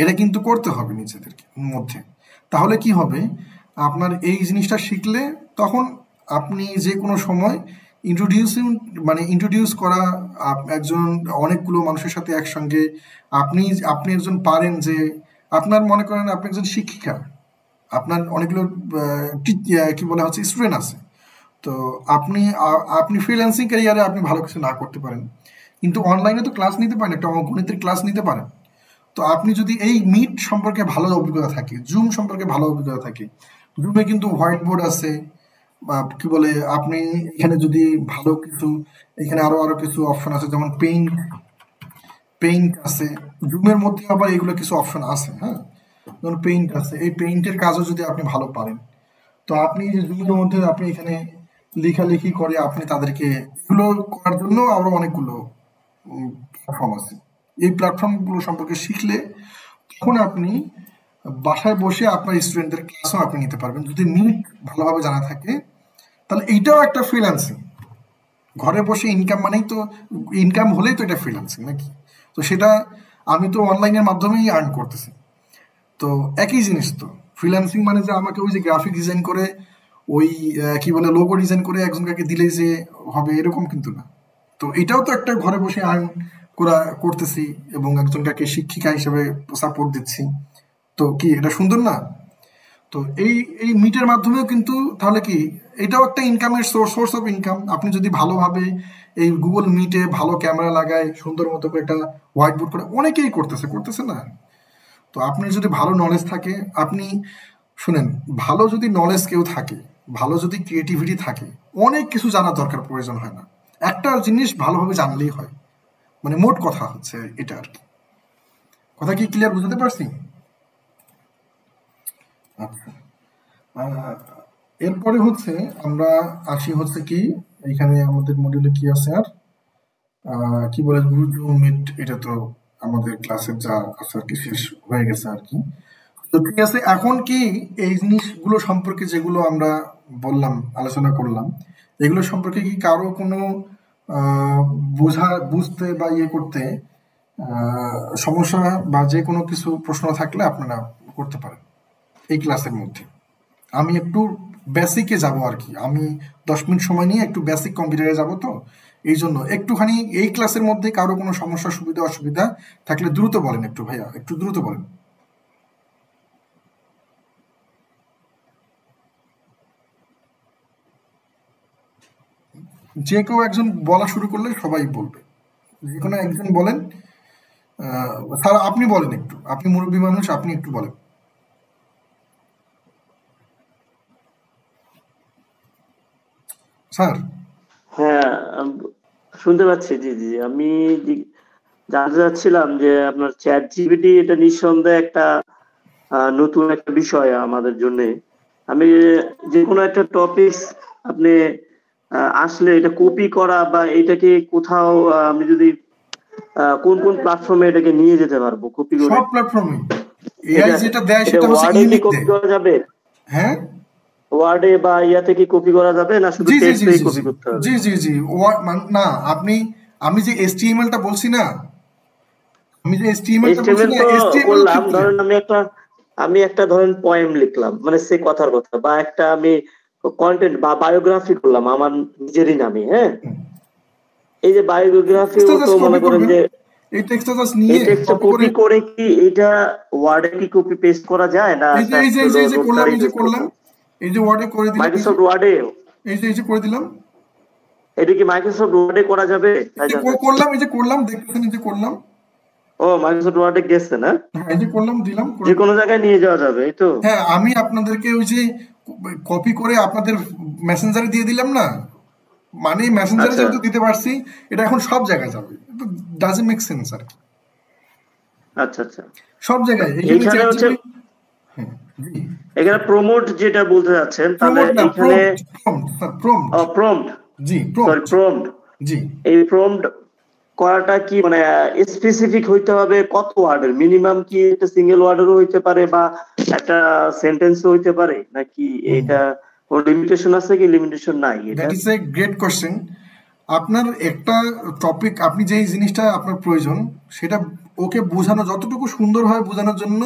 এটা কিন্তু করতে হবে নিজেদেরকে মধ্যে। তাহলে কি হবে, আপনার এই জিনিসটা শিখলে তখন আপনি যে কোনো সময় ইন্ট্রোডিউস করা একজন অনেকগুলো মানুষের সাথে একসঙ্গে, আপনি একজন পারেন যে, আপনার মনে করেন আপনি একজন শিক্ষিকা, আপনার অনেকগুলো কি বলা হচ্ছে স্টুডেন্ট আছে, তো আপনি ফ্রিল্যান্সিং ক্যারিয়ারে আপনি ভালো কিছু না করতে পারেন, কিন্তু অনলাইনে তো ক্লাস নিতে পারেন, একটা গণিতের ক্লাস নিতে পারেন। তো আপনি যদি এই মিট সম্পর্কে ভালো অভিজ্ঞতা থাকে, জুম সম্পর্কে ভালো অভিজ্ঞতা থাকে, জুমে কিন্তু হোয়াইট বোর্ড আছে, কি বলে আপনি এখানে যদি ভালো কিছু, এখানে আরো কিছু অপশন আছে, যেমন পেইন্ট আছে, জুমের মধ্যে আবার এগুলো কিছু অপশন আছে, হ্যাঁ, যেমন পেইন্ট আছে, এই পেইন্টের কাজও যদি আপনি ভালো পারেন, তো আপনি জুমের মধ্যে আপনি এখানে লেখালেখি করে আপনি তাদেরকে এগুলো করার জন্য আরো অনেকগুলো প্ল্যাটফর্ম আছে। এই প্ল্যাটফর্মগুলো সম্পর্কে শিখলে তখন আপনি বাসায় বসে আপনার স্টুডেন্টদের ক্লাসও আপনি নিতে পারবেন, যদি মিট ভালোভাবে জানা থাকে। তাহলে এইটাও একটা ফ্রিল্যান্সিং, ঘরে বসে ইনকাম মানেই তো, ইনকাম হলেই তো এটা ফ্রিল্যান্সিং নাকি। তো সেটা আমি তো অনলাইনের মাধ্যমেই আর্ন করতেছি, তো একই জিনিস তো। ফ্রিল্যান্সিং মানে যে আমাকে ওই যে গ্রাফিক ডিজাইন করে ওই কি বলে লোগো ডিজাইন করে একজনকে দিলেই যে হবে এরকম কিন্তু না। তো এটাও তো একটা ঘরে বসে আর্ন করতেছি এবং একজনকে শিক্ষিকা হিসেবে সাপোর্ট দিচ্ছি, তো কি এটা সুন্দর না? তো এই মিটের মাধ্যমেও কিন্তু তাহলে কি এটাও একটা ইনকামের সোর্স অফ ইনকাম। আপনি যদি ভালোভাবে এই গুগল মিটে ভালো ক্যামেরা লাগায় সুন্দর মতো করে একটা হোয়াইট বোর্ড করে, অনেকেই করতেছে না। তো আপনার যদি ভালো নলেজ থাকে, আপনি শুনেন, ভালো যদি নলেজ কেউ থাকে, ভালো যদি ক্রিয়েটিভিটি থাকে, অনেক কিছু জানার দরকার প্রয়োজন হয় না, একটা জিনিস ভালোভাবে জানলেই হয়। মানে মোট কথা হচ্ছে এটা আর কি। কথা কি ক্লিয়ার বুঝতে পারছি? আচ্ছা, এরপরে হচ্ছে আমরা আসি হচ্ছে কি, এখানে আমাদের মডিউলে কি আছে আর কি বলে গুগল মিট, এটা তো আমাদের ক্লাসের যা আছে আর কি শেষ হয়ে গেছে আর কি। তো ঠিক আছে, এখন কি এই জিনিসগুলো সম্পর্কে যেগুলো আমরা বললাম, আলোচনা করলাম, এগুলো সম্পর্কে কি কারো কোনো বুঝতে বা করতে সমস্যা বা যে কোনো কিছু প্রশ্ন থাকলে আপনারা করতে পারেন এই ক্লাসের মধ্যে। আমি একটু বেসিকে যাব আর কি, আমি 10 মিনিট সময় নিয়ে একটু বেসিক কম্পিউটারে যাব, তো এই জন্য একটুখানি এই ক্লাসের মধ্যে কারো কোনো সমস্যা সুবিধা অসুবিধা থাকলে দ্রুত বলেন, একটু ভাইয়া একটু দ্রুত বলেন। যে কেউ একজন বলা শুরু করলে সবাই বলবে, যে কোনো একজন বলেন। স্যার আপনি বলেন একটু, আপনি মুরব্বী মানুষ, আপনি একটু বলেন। স্যার হ্যাঁ, শুনতে পাচ্ছি। জি জি, আমি জানতে চাচ্ছিলাম যে আপনার চ্যাট জিপিটি এটা নিঃসন্দেহে একটা নতুন একটা বিষয় আমাদের জন্য। আমি যে কোনো একটা টপিক আপনি আসলে এটা কপি করা বা এটাকে কোথাও আমি যদি কোন কোন প্ল্যাটফর্মে এটাকে নিয়ে যেতে পারবো কপি করে? সব প্ল্যাটফর্মে এআই এটা যেটা দেয় এটা সেটা হচ্ছে ওয়ার্ডে কি ইউনিক কপি দেয়। করা যাবে? হ্যাঁ, ওয়ার্ডে বা ইয়াতে কি কপি করা যাবে, না শুধু জি জি জি টেক্সটেই জি কপি জি করতে হবে? জি জি জি না, আমি যে HTML টা বলছি না, আমি যে HTML টা বলছি এইচটিএমএল না, তো HTML করলাম, ক্ষেত্রে ধরেন আমি একটা ধরেন পোয়েম লিখলাম, মানে সে কথার কথা, বা একটা আমি কন্টেন্ট বা বায়োগ্রাফি করলাম আমার নিজেরই নামে, হ্যাঁ। এই যে বায়োগ্রাফিও টেক্সটটা তো জাস্ট কপি মনে করেন করবেন, যে এই টেক্সটটা জাস্ট এই নিয়ে টেক্সট কপি করে, কপি করে কি এটা ওয়ার্ডে কি কপি পেস্ট করা যায়, না এই যে এই জাস্ট যে এই যে হলো এই যে করলাম, নোটপ্যাডে এই যে পেস্ট করতে করলাম, হবে? এই যে ওয়ার্ডে করে দিলাম, মাইক্রোসফট ওয়ার্ডে? এই যে করে দিলাম, এটা কি মাইক্রোসফট ওয়ার্ডে করা যাবে এই যে ভাইজান ভাই? করলাম, এই যে করলাম, দেখতেছেন এই যে করলাম, ও, মাইক্রোসফট ওয়ার্ডে গেছে না? হ্যাঁ এই যে করলাম, দিলাম করে যে দিলাম। কোনো জায়গায় নিয়ে যাওয়া যাবে, এই তো? হ্যাঁ, আমি আপনাদেরকে ওই যে কপি করে আপনাদের মেসেঞ্জারে দিয়ে দিলাম না, মানে মেসেঞ্জারে আচ্ছা যেহেতু দিতে পারছি, এটা এখন সব জায়গায় যাবে, ডাজন্ট মেক সেন্স আর কি, আচ্ছা আচ্ছা। সব জায়গায় এখানে এইখানে চ্যাট হচ্ছে জিপিটি। হ্যাঁ, জি, এখানে প্রমোট যেটা বলতে যাচ্ছেন, তাহলে প্রমোট না, এখানে প্রম্পট, প্রম্পট, জি সরি প্রম্পট, প্রম্পট, জি এই প্রম্পট করাটা কি মানে স্পেসিফিক হইতে হবে কত ওয়ার্ডের? মিনিমাম কি একটা সিঙ্গেল ওয়ার্ডেরও হইতে পারে, বা একটা সেন্টেন্সও হইতে পারে, নাকি এটা কোনো লিমিটেশন আছে কি লিমিটেশন নাই এটা? That is a great question. আপনার একটা টপিক, আপনি যেই জিনিসটা আপনার প্রয়োজন সেটা ওকে বোঝানো, যতটুকু সুন্দরভাবে বোঝানোর জন্য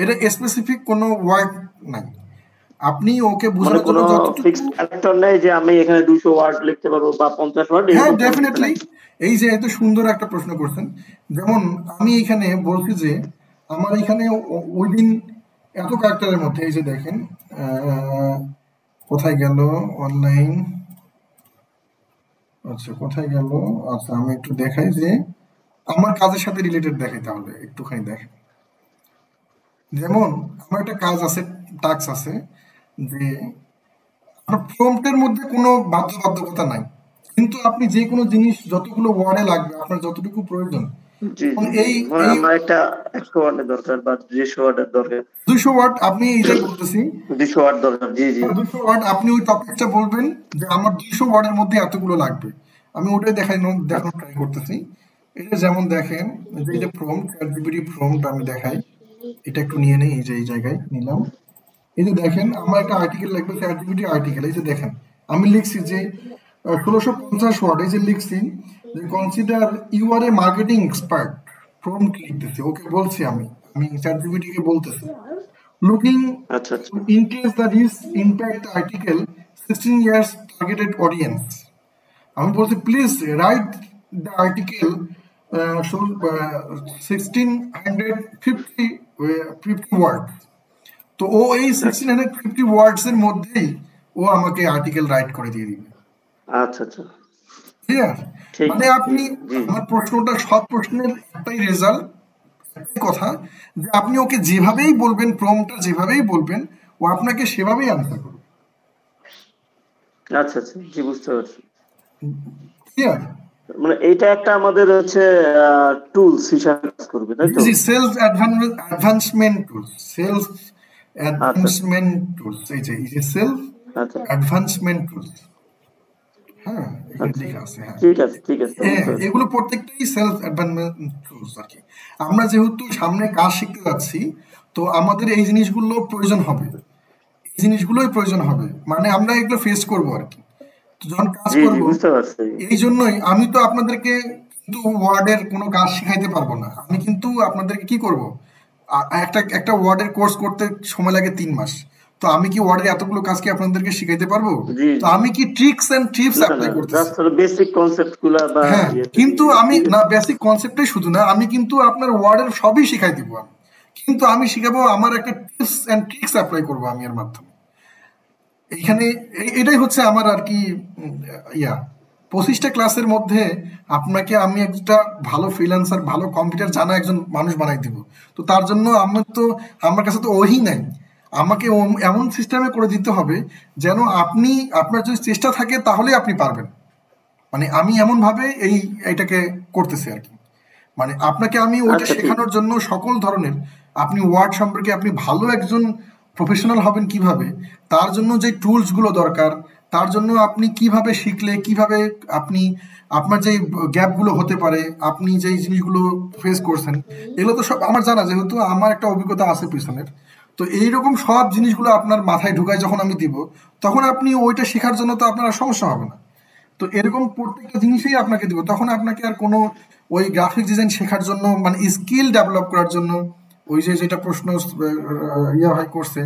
এটা স্পেসিফিক কোনো ওয়ার্ড নাই, আপনি ওকে মানে বোঝানোর জন্য কোনো যতটুকু, ফিক্সড ক্যারেক্টার নেই যে আমি এখানে 200 ওয়ার্ড লিখতে পারবো বা 50 ওয়ার্ড, হ্যাঁ এরকম কোনো কিছু ডেফিনেটলি, নাই? এই যে এত সুন্দর একটা প্রশ্ন করছেন, যেমন আমি এখানে বলছি যে আমার এখানে উইদিন এত ক্যারেক্টারের মধ্যে, এই যে দেখেন, আহ, কোথায় গেল অনলাইন, আচ্ছা কোথায় গেল, আচ্ছা আমি একটু দেখাই যে আমার কাজের সাথে রিলেটেড দেখাই, তাহলে একটুখানি দেখেন, যেমন আমার একটা কাজ আছে, টাস্ক আছে, যে আপনার প্রম্পটের মধ্যে কোনো বাধ্যবাধকতা নাই, কিন্তু আপনি যে কোনো জিনিস যতগুলো ওয়ার্ডে লাগবে, আপনার যতটুকু প্রয়োজন, জি এবং জি জি, এই মানে এই আমার একটা 100 ওয়ার্ডের দরকার বা 200 ওয়ার্ডের দরকার, 200 ওয়ার্ড, আপনি এইটাই বলতেছি, 200 ওয়ার্ড দরকার, জি জি। 200 ওয়ার্ড আপনি ওই টপিকটা বলবেন যে আমার 200 ওয়ার্ডের মধ্যে এতগুলো লাগবে, আমি ওটাই দেখানোর ট্রাই করতেছি। এটা যেমন দেখেন, এই যে প্রম্পট, চ্যাটজিপিটি প্রম্পট আমি দেখাই, এটা একটু নিয়ে নেই, এই যে এই জায়গায় নিলাম, এই যে দেখেন আমার একটা আর্টিকেল লাগবে, চ্যাটজিপিটি আর্টিকেল, এই যে দেখেন আমি লিখছি যে 1650 ওয়ার্ড, এই যে লিখছি যে consider you are a marketing expert, prompt লিখতেছি, ওকে বলছি, আমি চ্যাটজিপিটি কে বলতেছি, looking আচ্ছা আচ্ছা to increase the reach impact article 16 years targeted audience, আমি বলছি please write the article 1650 word, তো ও এই আচ্ছা 1650 ওয়ার্ডস এর মধ্যেই ও আমাকে আর্টিকেল রাইট করে দিয়ে দিবে, আচ্ছা আচ্ছা, ঠিক আছে, ঠিক, মানে আপনি, জি আমার প্রশ্নটা, সব প্রশ্নের একটাই রেজাল্ট, একটাই কথা, যে আপনি ওকে যেভাবেই বলবেন, প্রম্পটটা যেভাবেই বলবেন, ও আপনাকে সেভাবেই আনসার করবে, আচ্ছা আচ্ছা, জি বুঝতে পারছি। ক্লিয়ার? মানে এটা একটা আমাদের হচ্ছে টুলস হিসাবে কাজ করবে, তাই তো? জি সেলফ অ্যাডভান্সমেন্ট টুলস, সেলফ আচ্ছা অ্যাডভান্সমেন্ট টুলস, এই যে সেলফ আচ্ছা অ্যাডভান্সমেন্ট টুলস, হ্যাঁ এখানে আচ্ছা, লেখা আছে, হ্যাঁ ঠিক আছে ঠিক আছে, হ্যাঁ, বুঝতে পারছি। এগুলো প্রত্যেকটাই সেলফ অ্যাডভান্সমেন্ট টুলস আর কি। আমরা যেহেতু সামনে কাজ শিখতে যাচ্ছি, তো আমাদের এই জিনিসগুলো প্রয়োজন হবে, এই জিনিসগুলোই প্রয়োজন হবে, মানে আমরা এগুলো ফেস করবো আর কি, তো যখন কাজ জি জি করব, বুঝতে পারছি। এই জন্যই আমি তো আপনাদেরকে কিন্তু ওয়ার্ডের কোনো কাজ শিখাইতে পারবো না, আমি কিন্তু আপনাদেরকে কি করব, একটা একটা ওয়ার্ডের কোর্স করতে সময় লাগে 3 মাস, তো আমি কি ওয়ার্ডের এতগুলো কাজ কি আপনাদেরকে শিখাইতে পারবো? জি তো জি, আমি কি ট্রিক্স এন্ড টিপস না না, অ্যাপ্লাই করতেছি, জাস্ট হলো বেসিক কনসেপ্ট গুলা বা হ্যাঁ, ইয়েতে কিন্তু আমি ঠিক না আছে। বেসিক কনসেপ্টটাই শুধু না, আমি কিন্তু আপনার ওয়ার্ডের সবই শিখাই দিব আমি, কিন্তু আমি শিখাবো আমার একটা টিপস এন্ড ট্রিক্স অ্যাপ্লাই করবো আমি এর মাধ্যমে, এইখানে এটাই হচ্ছে আমার আর কি, উম, ইয়া 25টা ক্লাসের মধ্যে আপনাকে আমি একটা ভালো ফ্রিল্যান্সার, ভালো কম্পিউটার জানা একজন মানুষ বানাই দিব, তো তার জন্য আমার কাছে তো ওহি নাই, আমাকে এমন সিস্টেমে করে দিতে হবে যেন আপনার যদি চেষ্টা থাকে তাহলেই আপনি পারবেন, মানে আমি এমন ভাবে এটাকে করতেছি আর কি, মানে আপনাকে আমি ওইটা আচ্ছা ঠিক, শেখানোর জন্য সকল ধরনের আপনি ওয়ার্ড সম্পর্কে আপনি ভালো একজন প্রফেশনাল হবেন কিভাবে, তার জন্য যে টুলসগুলো দরকার, তার জন্য আপনি কিভাবে শিখলে কিভাবে আপনি আপনার যে গ্যাপগুলো হতে পারে, আপনি যেই জিনিসগুলো ফেস করছেন, এগুলো তো সব আমার জানা, যেহেতু আমার একটা অভিজ্ঞতা আছে পিছনের। তো এইরকম সব জিনিসগুলো আপনার মাথায় ঢুকায় যখন আমি দিব, তখন আপনি ওইটা শেখার জন্য তো আপনার আর সমস্যা হবে না। তো এরকম প্রত্যেকটা জিনিসই আপনাকে দিব, তখন আপনাকে আর কোনো ওই গ্রাফিক ডিজাইন শেখার জন্য মানে স্কিল ডেভেলপ করার জন্য ওই যে যেটা প্রশ্ন ইয়া ভাই করছে,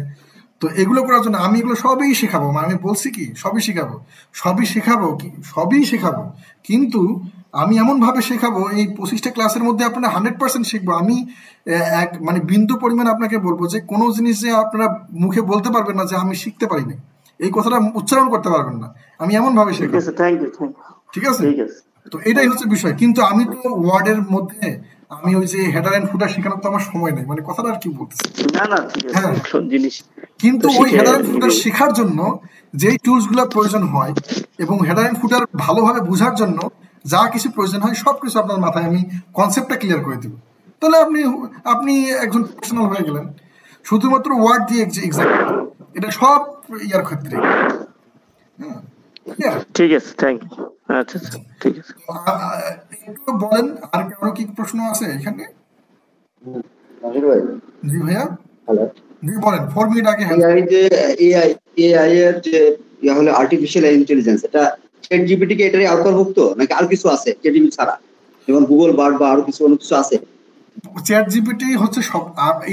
তো এগুলো করার জন্য আমি এগুলো সবই শেখাবো। মানে আমি বলছি কি সবই শেখাবো, সবই শেখাবো কি সবই শেখাবো, কিন্তু আমি এমন ভাবে শেখাবো এই 25টা ক্লাসের মধ্যে আপনারা 100% শিখবো। আমি এক মানে বিন্দু পরিমাণ আপনাকে বলবো যে কোনো জিনিস যে আপনারা মুখে বলতে পারবেন না যে আমি শিখতে পারি না, এই কথাটা উচ্চারণ করতে পারবেন না, আমি এমন ভাবে ঠিক শেখাবো। আছে, থ্যাংক ইউ। ঠিক আছে, ঠিক আছে। তো এটাই হচ্ছে বিষয়। কিন্তু আমি তো ওয়ার্ডের মধ্যে আমি ওই যে হেডার এন্ড ফুটার শেখানোর তো আমার সময় নেই, মানে কথাটা আর কি বলতেছি। না না, ঠিক আছে, হ্যাঁ, কোন জিনিস কিন্তু তো ওই শিখে হেডার এন্ড ফুটার নিবেই। শেখার জন্য যেই টুলসগুলো প্রয়োজন হয় এবং হেডার এন্ড ফুটার ভালোভাবে বোঝার জন্য যা কিছু প্রয়োজন হয় সব কিছু আপনার মাথায় আমি কনসেপ্টটা ক্লিয়ার করে দেব, তাহলে আপনি আপনি একজন প্রফেশনাল হয়ে গেলেন। শুধুমাত্র ওয়ার্ড দিয়ে এক্সাক্টলি এটা সব ইয়ার ক্ষেত্রে। হ্যাঁ, clear? ঠিক আছে, থ্যাংক ইউ। আচ্ছা আচ্ছা, ঠিক আছে। একটু বলেন আর কারো কি প্রশ্ন আছে এখানে? নাহিদ ভাই, জি ভাইয়া, হ্যালো। জি বলেন, 4 মিনিট আগে হ্যাঁ। এআই যে এআই এআই এর যে ইয়া হলো আর্টিফিশিয়াল ইন্টেলিজেন্স, এটা চ্যাট জিপিটি কে এটারই আওতাভুক্ত নাকি আর কিছু আছে চ্যাট জিপিটি ছাড়া, যেমন গুগল বার্ড বা আরো কিছু অন্য কিছু আছে? চ্যাট জিপিটি হচ্ছে সব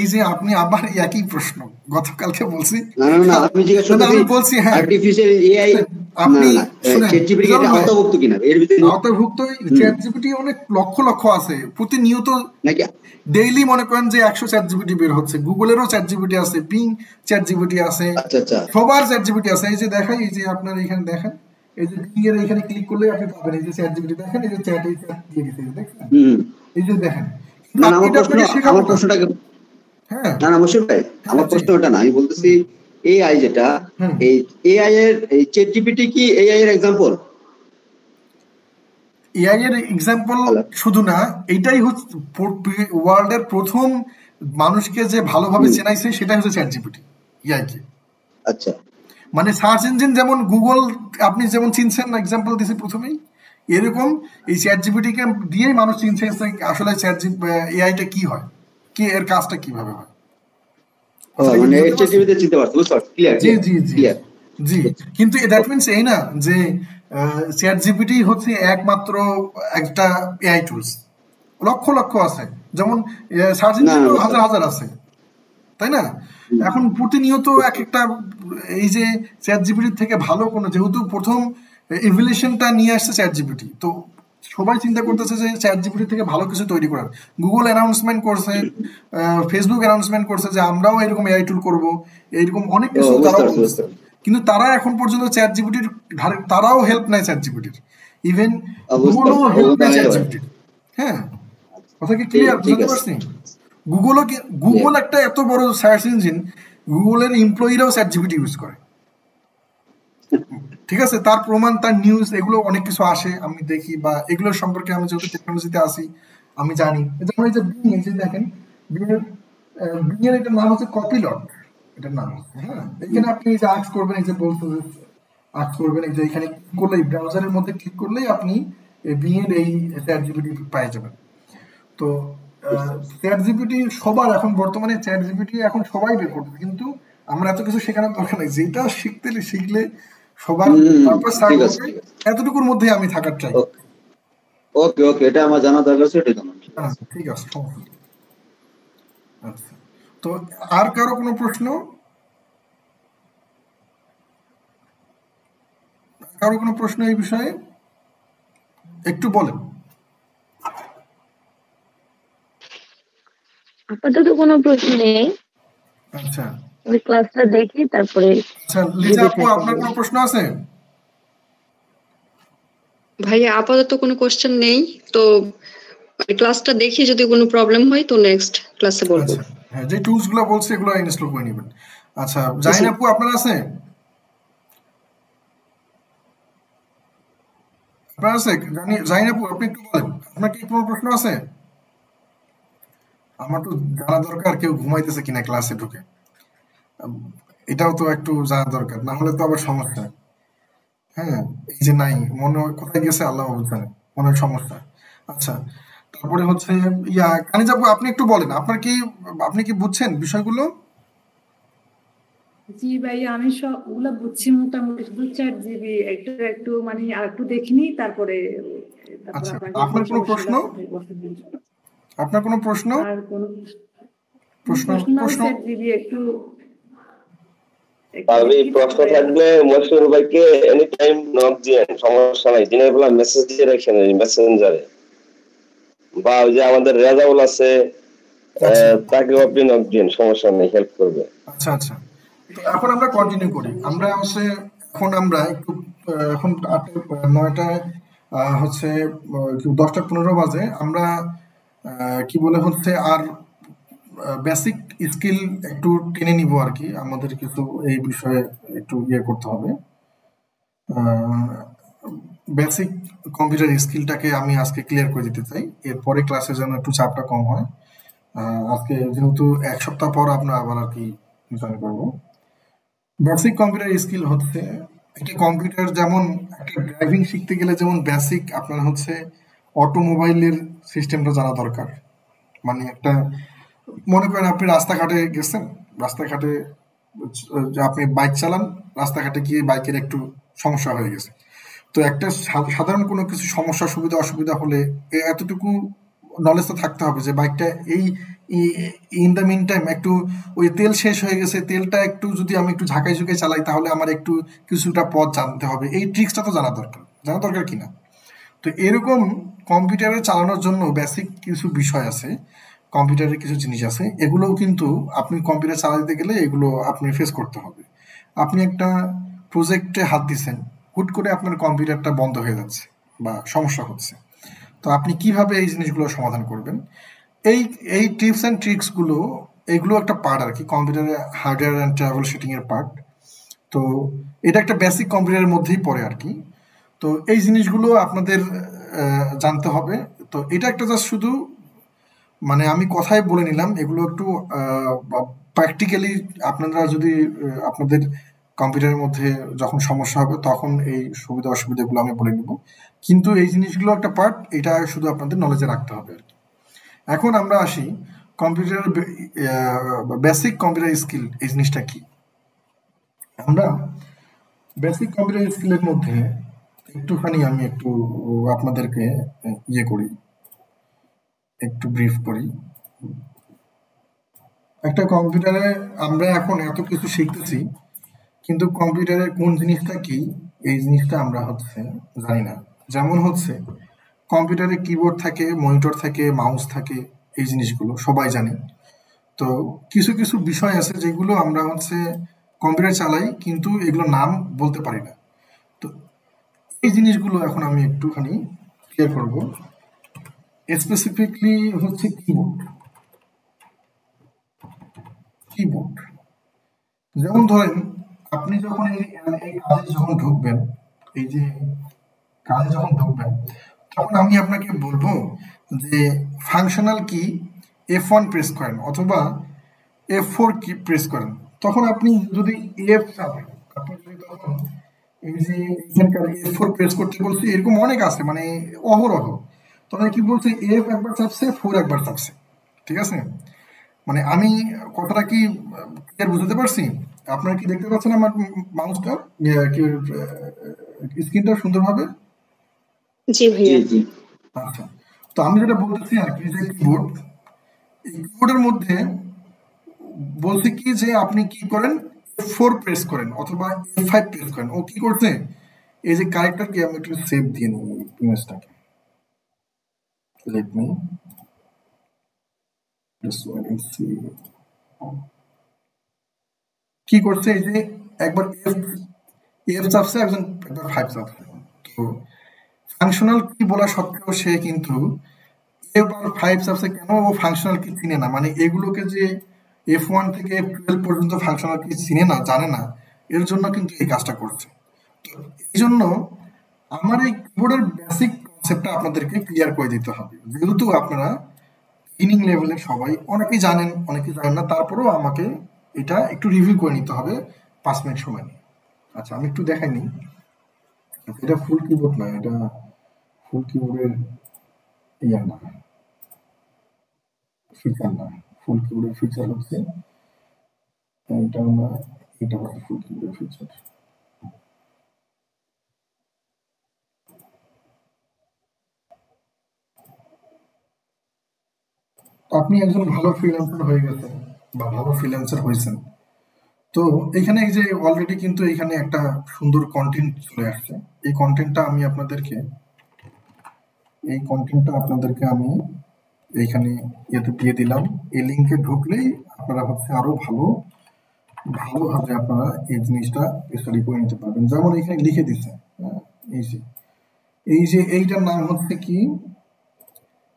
এই যে আপনি আবার একই প্রশ্ন গতকালকে বলছি। না না না, আমি জিজ্ঞেস না, না, করতেছি আমি বলছি হ্যাঁ, আর্টিফিশিয়াল এআই। না আপনি না, শুনেন চ্যাট জিপিটি কে রিজাল এটা ভাই, আওতাভুক্ত কিনা এর ভিতরে? আওতাভুক্ত চ্যাট জিপিটি অনেক লক্ষ লক্ষ আছে প্রতিনিয়ত, নাকি? ডেইলি মনে করেন যে 100 চ্যাট জিপিটি বের হচ্ছে, গুগলেরও চ্যাট জিপিটি আছে, বিং চ্যাট জিপিটি আছে, আচ্ছা আচ্ছা সবার চ্যাট জিপিটি আছে। এই যে দেখাই, এই যে আপনার এখানে দেখেন, এই যে বিং এর এখানে ক্লিক করলে আপনি পাবেন এই যে চ্যাট জিপিটি, দেখেন এই যে চ্যাট, এই চ্যাট দিয়ে দিতে দেখেন, হুম। এই যে দেখেন। কিন্তু না না, আমি এটা আপনাকে শেখাবো আমার না। প্রশ্নটাকে, হ্যাঁ না না মুশির ভাই, আমার হ্যাঁ, জি প্রশ্ন ওটা না, আমি বলতেছি এআই যেটা, হুম, এই এআই এর এই চ্যাট জিপিটি কি এআই এর এক্সাম্পল? এআই এর এক্সাম্পল হ্যালো। শুধু না, এটাই হচ্ছে ওয়ার্ল্ডের প্রথম মানুষকে যে ভালোভাবে হুম। চেনাইছে সেটাই হচ্ছে চ্যাট জিপিটি, এআই কে। আচ্ছা। মানে সার্চ ইঞ্জিন যেমন গুগল আপনি যেমন চিনছেন না, এক্সাম্পল দিয়েছি প্রথমেই, এরকম এই চ্যাট জিপিটি কে দিয়েই মানুষ চিনছে যে আসলে এআইটা কি হয়, কি এর কাজটা কিভাবে হয়। ও কথাটা কি মানে বুঝতে চ্যাট পারছেন? জিপিটি চিনতে পারছো, বুঝতে পারছো, ক্লিয়ার জি ক্লিয়ার জি জি ক্লিয়ার। জি, কিন্তু দ্যাট মিনস এই না যে চ্যাট জিপিটি হচ্ছে একমাত্র একটা এআই টুলস, লক্ষ লক্ষ আছে, যেমন সার্চ না না ইঞ্জিনও বুঝতে হাজার পারছি। হাজার আছে, তাই না? হুম, এখন প্রতিনিয়ত বুঝতে এক পারছি। একটা এই যে চ্যাট জিপিটির থেকে ভালো কোনো, যেহেতু প্রথম ইভলিউশনটা নিয়ে আসছে চ্যাট জিপিটি, তো সবাই চিন্তা করতেছে যে চ্যাট জিপিটি থেকে ভালো কিছু তৈরি করার। গুগল অ্যানাউন্সমেন্ট করছে, ফেসবুক অ্যানাউন্সমেন্ট করছে যে আমরাও এরকম এআই টুল করব, এইরকম অনেক ও কিছু বুঝতে তারাও পারছি বুঝতে বলতেছে। পারছি। কিন্তু তারা এখন পর্যন্ত চ্যাট জিপিটির তারাও হেল্প নেয় চ্যাট জিপিটির, ইভেন বুঝতে গুগলও পারছি, ও হেল্প নেয় তাই চ্যাট হয়। জিপিটির। হ্যাঁ, আচ্ছা, কথা কি ঠিক ক্লিয়ার ঠিক বুঝতে আছে, পারছি? গুগলও ক্লিয়ার। গুগল একটা এত বড় সার্চ ইঞ্জিন, গুগলের এমপ্লয়িরাও চ্যাট জিপিটি ইউজ করে। ঠিক আছে, তার প্রমাণ, তার নিউজ, এগুলো অনেক কিছু আসে আমি দেখি, বা এগুলোর সম্পর্কে আমি যেহেতু টেকনোলজিতে আসি আমি জানি। যেমন এই যে বিং, এই যে দেখেন বিং এর এটার নাম হচ্ছে কপিলট, এটার নাম হচ্ছে। হ্যাঁ, এখানে আপনি এই যে আর্ট করবেন, এই যে বলতে আর্ট করবেন, এই যে এখানে ক্লিক করলেই ব্রাউজারের মধ্যে ক্লিক করলেই আপনি বিং এর এই চ্যাট জিপিটি পেয়ে যাবেন। তো চ্যাট জিপিটি সবার এখন বর্তমানে চ্যাট জিপিটি এখন সবাই বের করবে, কিন্তু আমরা এত কিছু শেখানোর দরকার নেই, যেটা শিখলে সবার হুম, পারপাস ঠিক সার্ভ আছে হবে, ঠিক আছে। এতটুকুর মধ্যে আমি থাকার চাই। ওকে ওকে, এটা আমার জানা দরকার ছিল, এটাই জানলাম, ঠিক হ্যাঁ আছে। ঠিক আছে, সমস্যা নেই। আচ্ছা, তো আর কারো কোনো প্রশ্ন, কারো কোনো প্রশ্ন এই বিষয়ে একটু বলেন। আপাতত কোনো প্রশ্ন নেই, আচ্ছা ওই ক্লাসটা দেখি তারপরে আচ্ছা, লিজা যদি আপু থাকে আপনার কোনো বলবো। প্রশ্ন আছে? ভাইয়া আপাতত কোনো কোশ্চেন নেই, তো ক্লাসটা দেখি যদি কোনো প্রবলেম হয় তো নেক্সট ক্লাসে বলবো। আচ্ছা, হ্যাঁ, যে টুলস গুলো বলছে এগুলো ইনস্টল করে নেবেন। আচ্ছা, জাহিন জি আপু আপনার আছে? আপনার আছে? জাহিন আপু আপনি একটু বলেন, আপনার কি কোনো প্রশ্ন আছে? আমার তো জানা দরকার কেউ ঘুমাইতেছে কিনা ক্লাসে ঢুকে। আম, এটাও তো একটু জানা দরকার, না হলে তো আবার সমস্যা। হ্যাঁ, এই যে নাই, মনে হয় কোথায় গেছে আল্লাহ জানে, মনে হয় সমস্যা। আচ্ছা, তারপরে হচ্ছে কানিজ আপু, আপনি একটু বলেন, আপনি কি বুঝছেন বিষয়গুলো? জি ভাইয়া, আমি সবগুলো বুঝছি মোটামুটি। 2-4 জিবি একটু একটু মানে আর একটু দেখিনি, তারপরে আচ্ছা, আপনাকে আপনার কোনো সমস্যা প্রশ্ন? হলে বলতে দিন। আপনার কোনো প্রশ্ন? আর কোনো প্রশ্ন প্রশ্ন না, প্রশ্ন 4 জিবি একটু আমি দেখি প্রশ্ন তারপরে। থাকলে মশিউর ভাইকে এনি টাইম নক দিয়েন, সমস্যা নাই। দিনের বেলা মেসেজ দিয়ে রাখেন মেসেঞ্জারে, বা ওই যে আমাদের রেজাউল আছে, আচ্ছা তাকেও আপনি নক দিয়েন, সমস্যা নেই, হেল্প করবে। আচ্ছা আচ্ছা, তো এখন আমরা কন্টিনিউ করি। আমরা হচ্ছে এখন আমরা একটু এখন 9টায় হচ্ছে 10টা 15 বাজে। আমরা কি বলে হচ্ছে আর বেসিক স্কিল একটু টেনে নিব আর কি। আমাদের কিছু এই বিষয়ে একটু করতে হবে। বেসিক কম্পিউটার স্কিলটাকে আমি আজকে ক্লিয়ার করে দিতে চাই, এরপরে ক্লাসে যেন একটু চাপটা কম হয়। আজকে যেহেতু 1 সপ্তাহ পর আমরা আবার আর কি জয়েন করবো। বেসিক কম্পিউটার স্কিল হচ্ছে একটা কম্পিউটার, যেমন একটা ড্রাইভিং শিখতে গেলে যেমন বেসিক আপনার হচ্ছে অটোমোবাইলের সিস্টেমটা জানা দরকার। মানে একটা, মনে করেন আপনি রাস্তাঘাটে গেছেন, রাস্তাঘাটে যে আপনি বাইক চালান, রাস্তাঘাটে গিয়ে বাইকের একটু সমস্যা হয়ে গেছে। তো একটা সাধারণ কোনো কিছু সমস্যা সুবিধা অসুবিধা হলে এতটুকু নলেজ তো থাকতে হবে যে বাইকটা এই ইন দ্য মিন টাইম একটু ওই তেল শেষ হয়ে গেছে, তেলটা একটু যদি আমি একটু ঝাঁকাই ঝুঁকাই চালাই তাহলে আমার একটু কিছুটা পথ জানতে হবে। এই ট্রিক্সটা তো জানা দরকার কিনা। তো এরকম কম্পিউটারে চালানোর জন্য বেসিক কিছু বিষয় আছে, কম্পিউটারের কিছু জিনিস আছে, এগুলোও কিন্তু আপনি কম্পিউটার চালাতে গেলে এগুলো আপনি ফেস করতে হবে। আপনি একটা প্রজেক্টে হাত দিচ্ছেন, হুট করে আপনার কম্পিউটারটা বন্ধ হয়ে যাচ্ছে বা সমস্যা হচ্ছে, তো আপনি কিভাবে এই জিনিসগুলো সমাধান করবেন? এই এই টিপস অ্যান্ড ট্রিক্সগুলো, এগুলো একটা পার্ট আর কি কম্পিউটারের হার্ডওয়্যার অ্যান্ড ট্রাভেল শুটিং এর পার্ট। তো এটা একটা বেসিক কম্পিউটারের মধ্যেই পড়ে আর কি। তো এই জিনিসগুলো আপনাদের জানতে হবে। তো এটা একটা জাস্ট শুধু মানে আমি কথাই বলে নিলাম, এগুলো একটু প্র্যাকটিক্যালি আপনারা যদি আপনাদের কম্পিউটারের মধ্যে যখন সমস্যা হবে তখন এই সুবিধা অসুবিধাগুলো আমি বলে নিব। কিন্তু এই জিনিসগুলো একটা পার্ট, এটা শুধু আপনাদের নলেজে রাখতে হবে আর কি। এখন আমরা আসি কম্পিউটার বেসিক কম্পিউটার স্কিল, এই জিনিসটা কি। আমরা বেসিক কম্পিউটার স্কিলের মধ্যে একটুখানি আমি একটু আপনাদেরকে করি, একটু ব্রিফ করি। একটা কম্পিউটারে আমরা এখন এত কিছু শিখতেছি, কিন্তু কম্পিউটারের কোন জিনিসটা কি এই জিনিসটা আমরা হচ্ছে জানি না। যেমন হচ্ছে কম্পিউটারে কিবোর্ড থাকে, মনিটর থাকে, মাউস থাকে, এই জিনিসগুলো সবাই জানি। তো কিছু কিছু বিষয় আছে যেগুলো আমরা হচ্ছে কম্পিউটার চালাই কিন্তু এগুলো নাম বলতে পারি না। তো এই জিনিসগুলো এখন আমি একটুখানি ক্লিয়ার করব। স্পেসিফিকলি হচ্ছে কিবোর্ড। কিবোর্ড যেমন ধরেন আপনি যখন এই কাজে যখন ঢুকবেন, এই যে কাজে যখন ঢুকবেন, তখন আমি আপনাকে বলবো যে ফাংশনাল কি F1 প্রেস করেন অথবা F4 কি প্রেস করেন। তখন আপনি যদি F চাপেন, আপনি যদি তখন এই যে এখানকার F4 প্রেস করতে বলছি, এরকম অনেক আছে মানে অহরহ। তখন কি বলছে, F একবার চাপছে, 4 একবার চাপছে, ঠিক আছে। মানে আমি কথাটা কি ক্লিয়ার বুঝতে পারছি? আপনারা কি দেখতে পাচ্ছেন আমার মাউসটা স্ক্রিনটা সুন্দরভাবে? জি জি ভাইয়া। জি আচ্ছা, তো আমি যেটা বলতেছি আর কি, যে কিবোর্ড, এই কিবোর্ডের মধ্যে বলছে কি যে আপনি কি করেন, F4 প্রেস করেন অথবা F5 প্রেস করেন। ও কি করছে, এই যে ক্যারেক্টার কি, আমি একটু সেভ দিয়ে নিই ইমেজটাকে। লেট মি কি করছে, এই যে একবার এফ চাপছে, একবার 5 চাপছে। তো ফাংশনাল কি বলা সত্ত্বেও সে কিন্তু এবার 5 চাপছে কেন, ও ফাংশনাল কি চিনে না। মানে এগুলোকে যে F1 থেকে F12 পর্যন্ত ফাংশনাল কি চিনে না, জানে না, এর জন্য কিন্তু এই কাজটা করছে। তো এই জন্য আমার এই কিবোর্ডের বেসিক কনসেপ্টটা আপনাদেরকে ক্লিয়ার করে দিতে হবে, যেহেতু আপনারা বিগিনিং লেভেলের সবাই, অনেকেই জানেন অনেকেই জানেন না, তারপরেও আমাকে এটা একটু রিভিউ করে নিতে হবে 5 মিনিট সময় নিয়ে। আচ্ছা আমি একটু দেখাই নিই। এটা ফুল কিবোর্ড না, এটা ফুল কিবোর্ডের ইয়া না, ফিচার না। ফুল কিবোর্ডের ফিচার হচ্ছে এটা না, এটা হচ্ছে ফুল কিবোর্ডের ফিচার। আপনি একজন ভালো ফ্রিল্যান্সার হয়ে গেছেন বা ভালো ফ্রিল্যান্সার হয়েছেন, তো এখানে এই যে অলরেডি কিন্তু এখানে একটা সুন্দর কন্টেন্ট চলে আসছে। এই কন্টেন্টটা আমি আপনাদেরকে আমি এইখানে ইয়েতে দিয়ে দিলাম। এই লিঙ্কে ঢুকলেই আপনারা হচ্ছে আরো ভালোভাবে আপনারা এই জিনিসটা স্টাডি করে নিতে পারবেন। যেমন এখানে লিখে দিচ্ছে, এই যে এইটার নাম হচ্ছে কি,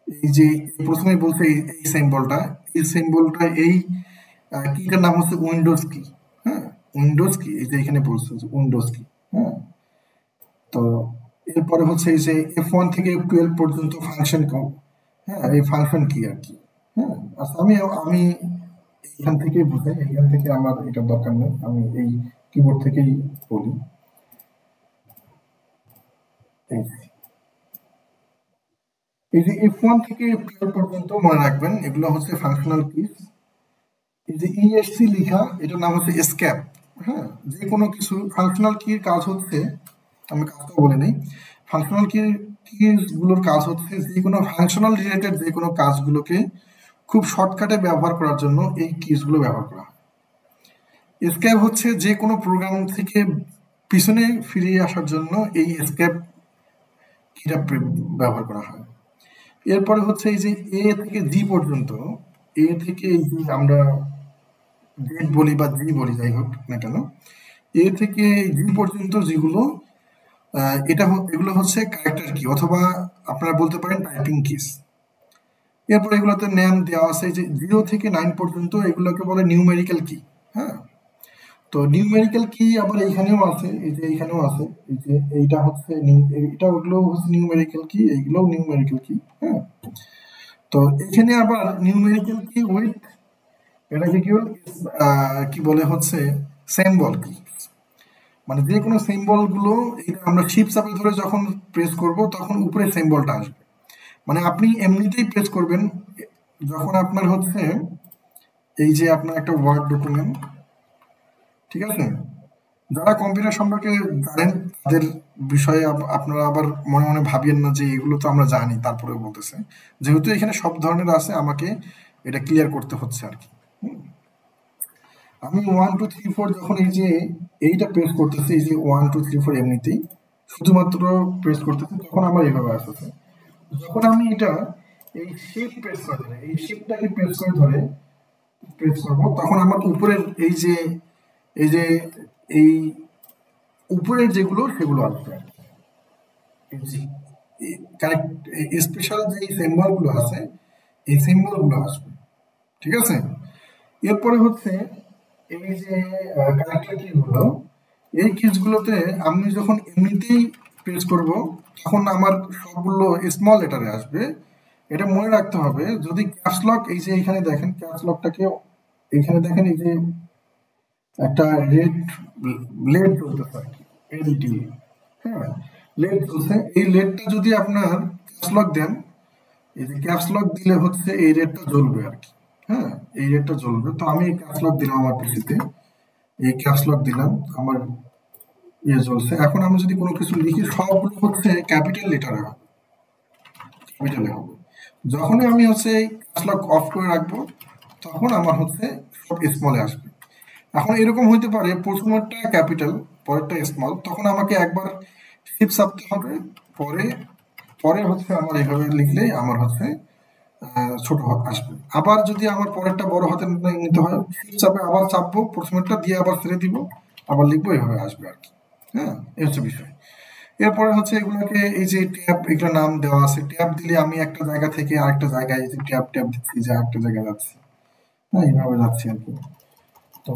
এই যে প্রথমে বলছে এই সিম্বলটা, এই কিটার নাম হচ্ছে উইন্ডোজ কি। হ্যাঁ, উইন্ডোজ কি, এই যে এখানে বলছে উইন্ডোজ কি। হ্যাঁ, তো এরপরে হচ্ছে এই যে F1 থেকে F12 পর্যন্ত ফাংশন। হ্যাঁ, এই ফাংশন কি আর কি। হ্যাঁ, আচ্ছা আমি এখান থেকে বুঝাই, এখান থেকে আমার এটা দরকার নেই, আমি এই কিবোর্ড থেকেই বলি। এই যে F1 থেকে F12 পর্যন্ত মনে রাখবেন, এগুলো হচ্ছে ফাংশনাল কিজ। এই যে ESC লেখা, এটার নাম হচ্ছে এসকেপ। হ্যাঁ, যে কোনো কিছু ফাংশনাল কির কাজ হচ্ছে, আমি কাজটা বলে নেই, ফাংশনাল কিজ গুলোর কাজ হচ্ছে যে কোনো ফাংশনাল রিলেটেড যে কোনো কাজগুলোকে খুব শর্টকাটে ব্যবহার করার জন্য এই কিজ গুলো ব্যবহার করা হয়। এসকেপ হচ্ছে যে কোনো প্রোগ্রাম থেকে পিছনে ফিরে আসার জন্য এই এসকেপ কিটা ব্যবহার করা হয়। এরপরে হচ্ছে এই যে এ থেকে জি পর্যন্ত, এ থেকে এই যে আমরা জেড বলি বা জি বলি, যাই হোক না কেন, এ থেকে জি পর্যন্ত যেগুলো এগুলো হচ্ছে ক্যারেক্টার কি, অথবা আপনারা বলতে পারেন টাইপিং কিস। এরপর এগুলোতে নাম দেওয়া আছে যে 0 থেকে 9 পর্যন্ত, এগুলোকে বলে নিউমেরিক্যাল কি। হ্যাঁ, তো নিউমেরিক্যাল কি আবার এইখানেও আছে, এই যে এইখানেও আছে, এই যে এইটা হচ্ছে এটা, ওগুলো হচ্ছে নিউমেরিক্যাল কি, এইগুলোও নিউমেরিক্যাল কি। হ্যাঁ, তো এখানে আবার নিউমেরিক্যাল কি উইথ এটাকে কি বলে হচ্ছে সিম্বল কি, মানে যে কোনো সিম্বল গুলো আমরা শিপ চাপে ধরে যখন প্রেস করব তখন উপরে সিম্বলটা আসবে। মানে আপনি এমনিতেই প্রেস করবেন যখন আপনার হচ্ছে এই যে আপনার একটা ওয়ার্ড ডকুমেন্ট, ঠিক আছে, যারা কম্পিউটার সম্পর্কে জানেন তাদের বিষয়ে আপনারা আবার মনে মনে ভাবিয়েন না যে এগুলো তো আমরা জানি, তারপরে বলতেছে যেহেতু এখানে সব ধরনের আছে আমাকে এটা ক্লিয়ার করতে হচ্ছে আর কি। আমি 1 2 3 4 যখন এই যে এইটা প্রেস করতেছি, এই যে 1 2 3 4 এমনিতেই শুধুমাত্র প্রেস করতেছি, তখন আমার এইভাবে আসছে। যখন আমি এটা এই শিপ প্রেস করে ধরে, এই শিপটাকে প্রেস করে ধরে প্রেস করব, তখন আমার উপরের এই যে এই উপরের যেগুলো সেগুলো আসবে। কারেক্ট স্পেশাল যে সিম্বল গুলো আছে এই সিম্বল গুলো আসবে, ঠিক আছে। এরপরে হচ্ছে এই যে ক্যারেক্টার কি গুলো, এই কিজগুলোতে আমি যখন এমনিতেই প্রেস করব তখন আমার সবগুলো স্মল লেটারে আসবে। এটা মনে রাখতে হবে, যদি ক্যাপস লক, এই যে এখানে দেখেন ক্যাপস লকটাকে, এখানে দেখেন এই যে একটা রেড লেড চলতেছে আর কি, এলইডি। হ্যাঁ, লেড চলছে, এই লেডটা যদি আপনার ক্যাপস লক দেন, এই যে ক্যাপস লক দিলে হচ্ছে এই রেডটা জ্বলবে আর কি। হ্যাঁ, এই রেডটা জ্বলবে। তো আমি ক্যাপস লক দিলাম আমার পিসিতে, এই ক্যাপস লক দিলাম, আমার ইয়ে জ্বলছে। এখন আমি যদি কোনো কিছু লিখি সবগুলো হচ্ছে ক্যাপিটাল লেটারে হবে, ক্যাপিটালে হবে। যখনই আমি হচ্ছে ক্যাপস লক অফ করে রাখবো তখন আমার হচ্ছে সব স্মলে আসবে। এখন এরকম হইতে পারে প্রথমেরটা ক্যাপিটাল পরেরটা স্মল, তখন আমাকে একবার শিপ চাপতে হবে, পরে হচ্ছে আমার এইভাবে লিখলে আমার হচ্ছে ছোট আসবে। আবার যদি আমার পরেরটা বড় হাতে নিতে হয়, শিপ চাপে আবার চাপবো, প্রথমেরটা দিয়ে আবার ছেড়ে দিব, আবার লিখবো, এইভাবে আসবে আর কি। হ্যাঁ, এই হচ্ছে বিষয়। এরপরে হচ্ছে এগুলোকে এই যে ট্যাব, এগুলো নাম দেওয়া আছে, ট্যাব দিলে আমি একটা জায়গা থেকে আরেকটা জায়গায় এই যে ট্যাব দিচ্ছি, যে আরেকটা জায়গায় যাচ্ছি। হ্যাঁ, এইভাবে যাচ্ছি আর কি। তো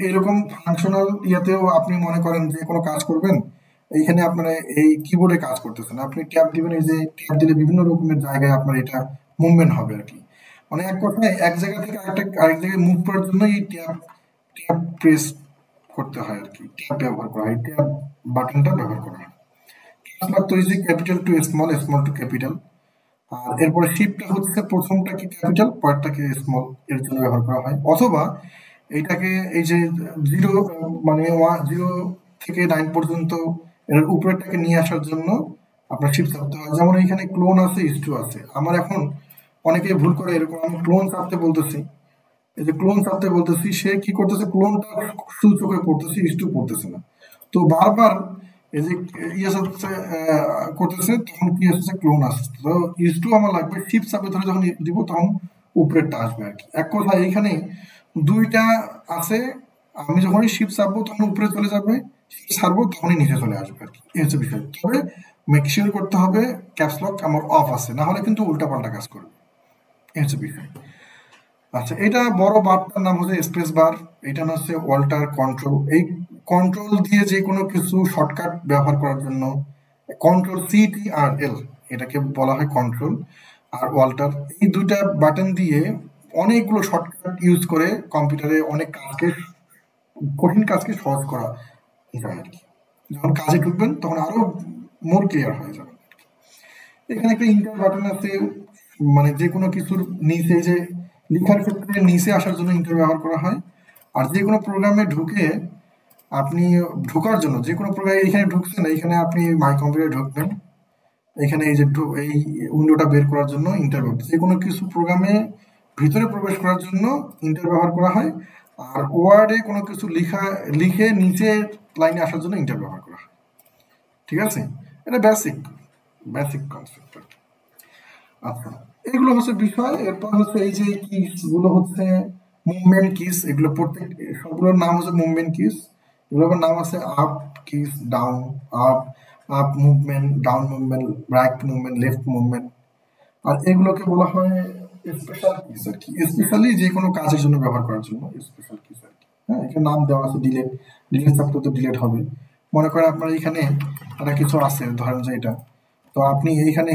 এইরকম ফাংশনাল ইয়াতেও আপনি মনে করেন যে কোনো কাজ করবেন, এইখানে আপনারা এই কিবোর্ডে কাজ করতেছেন, আপনি ট্যাব দিবেন, এই যে ট্যাব দিলে বিভিন্ন রকমের জায়গায় আপনার এটা মুভমেন্ট হবে আর কি। মানে এক কথায় এক জায়গা থেকে আরেক জায়গায় মুভ করার জন্য এই ট্যাব প্রেস করতে হয় আর কি, ট্যাব ব্যবহার করা হয়, ট্যাব বাটনটা ব্যবহার করা হয়। তো এই যে capital to small, small to capital, আর এরপরে শিফটটা হচ্ছে প্রথমটাকে ক্যাপিটাল পরেরটাকে স্মল এর জন্য ব্যবহার করা হয়, অথবা এইটাকে এই যে 0 মানে 0 থেকে 9 পর্যন্ত এর উপরেরটাকে নিয়ে আসার জন্য আপনার শিফট চাপতে হয়। যেমন এখানে ক্লোন আছে, ইস্টু আছে। আমার এখন অনেকে ভুল করে এরকম, আমি ক্লোন চাপতে বলতেছি, এই যে ক্লোন চাপতে বলতেছি, সে কি করতেছে, ক্লোনটা সূচকে পড়তেছে, ইস্টু পড়তেছে না। তো বারবার এই যে ইয়ে করতেছে, তখন কি আসছে, ক্লোন আসছে। তো ইস্টু আমার লাগবে, শিফট চাপে ধরে যখন দিব তখন উপরেরটা আসবে আর কি। এক কথা এইখানে দুইটা আছে, আমি যখনই শিফট চাপবো তখন উপরে চলে যাবে, শিফট ছাড়বো তখনই নিচে চলে আসবে আর কি, এই হচ্ছে বিষয়। তবে মেক শিওর করতে হবে ক্যাপসলক আমার অফ আছে, না হলে কিন্তু উল্টাপাল্টা কাজ করবে, এই হচ্ছে বিষয়। আচ্ছা, এটা বড় বারটার নাম হচ্ছে স্পেস বার, এটা হচ্ছে অল্টার কন্ট্রোল। এই কন্ট্রোল দিয়ে যে কোনো কিছু শর্টকাট ব্যবহার করার জন্য কন্ট্রোল CTRL এটাকে বলা হয় কন্ট্রোল, আর অল্টার, এই দুইটা বাটন দিয়ে অনেকগুলো শর্টকাট ইউজ করে কম্পিউটারে অনেক কাজকে, কঠিন কাজকে সহজ করা যায় আর কি। যখন কাজে ঢুকবেন তখন আরো মোর ক্লিয়ার হয়ে যাবে। এখানে একটা ইন্টার বাটন আছে, মানে যে কোনো কিছুর নিচে, যে লেখার ক্ষেত্রে নিচে আসার জন্য ইন্টার ব্যবহার করা হয়। আর যে কোনো প্রোগ্রামে ঢুকে আপনি ঢোকার জন্য, যে কোনো প্রোগ্রামে এখানে ঢুকছেন, এইখানে আপনি মাই কম্পিউটারে ঢুকবেন, এখানে এই যে এই উইন্ডোটা বের করার জন্য ইন্টার ব্যবহার, যে কোনো কিছু প্রোগ্রামে ভিতরে প্রবেশ করার জন্য ইন্টার ব্যবহার করা হয়। আর ওয়ার্ডে কোনো কিছু লিখে নিচে লাইনে আসার জন্য ইন্টার ব্যবহার করা হয়। ঠিক আছে, এটা বেসিক কনসেপ্ট। আচ্ছা, এগুলো হচ্ছে বিষয়। এরপর হচ্ছে এই যে কিস গুলো হচ্ছে মুভমেন্ট কিস, এগুলো প্রত্যেক সবগুলোর নাম হচ্ছে মুভমেন্ট কিস। এগুলোর নাম আছে up keys, down, up movement, down movement, right movement, left movement. আর এগুলোকে বলা হয় স্পেশাল কিস আর কি, স্পেশালি যে কোনো কাজের জন্য ব্যবহার করার জন্য স্পেশাল কিস আর কি। হ্যাঁ, এখানে নাম দেওয়া আছে, ডিলেট চাপলে তো ডিলেট হবে। মনে করেন আপনার এখানে একটা কিছু আছে, ধরেন যে এটা, তো আপনি এইখানে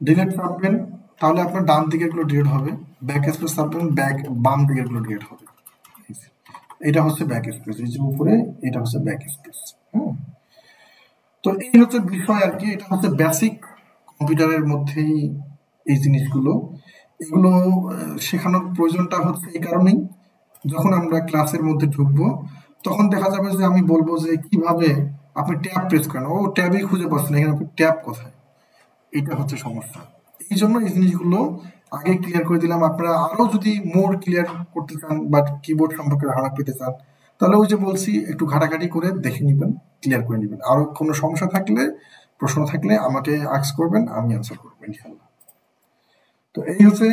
ডিলেট চাপবেন তাহলে আপনার ডান দিকের গুলো ডিলেট হবে, ব্যাক স্পেস চাপবেন বাম দিকের গুলো ডিলেট হবে। এটা হচ্ছে ব্যাক স্পেস, এই যে উপরে এটা হচ্ছে ব্যাক স্পেস। হ্যাঁ, তো এই হচ্ছে বিষয় আর কি। এটা হচ্ছে বেসিক কম্পিউটারের মধ্যেই এই জিনিসগুলো, এগুলো শেখানোর প্রয়োজনটা হচ্ছে এই কারণেই, যখন আমরা ক্লাসের মধ্যে ঢুকবো তখন দেখা যাবে যে আমি বলবো যে কিভাবে আপনি ট্যাব প্রেস করেন, ও ট্যাবই খুঁজে পাচ্ছেন, এখানে আপনি ট্যাব কোথায়, এটা হচ্ছে সমস্যা। এই জন্য এই জিনিসগুলো আগে ক্লিয়ার করে দিলাম। আপনারা আরো যদি মোর ক্লিয়ার করতে চান বা কিবোর্ড সম্পর্কে ধারণা পেতে চান, তাহলে ওই যে বলছি একটু ঘাটাঘাটি করে দেখে নিবেন, ক্লিয়ার করে নিবেন। আরো কোনো সমস্যা থাকলে, প্রশ্ন থাকলে আমাকে আস্ক করবেন, আমি অ্যান্সার করবো ইনশাআল্লাহ। তো এই হচ্ছে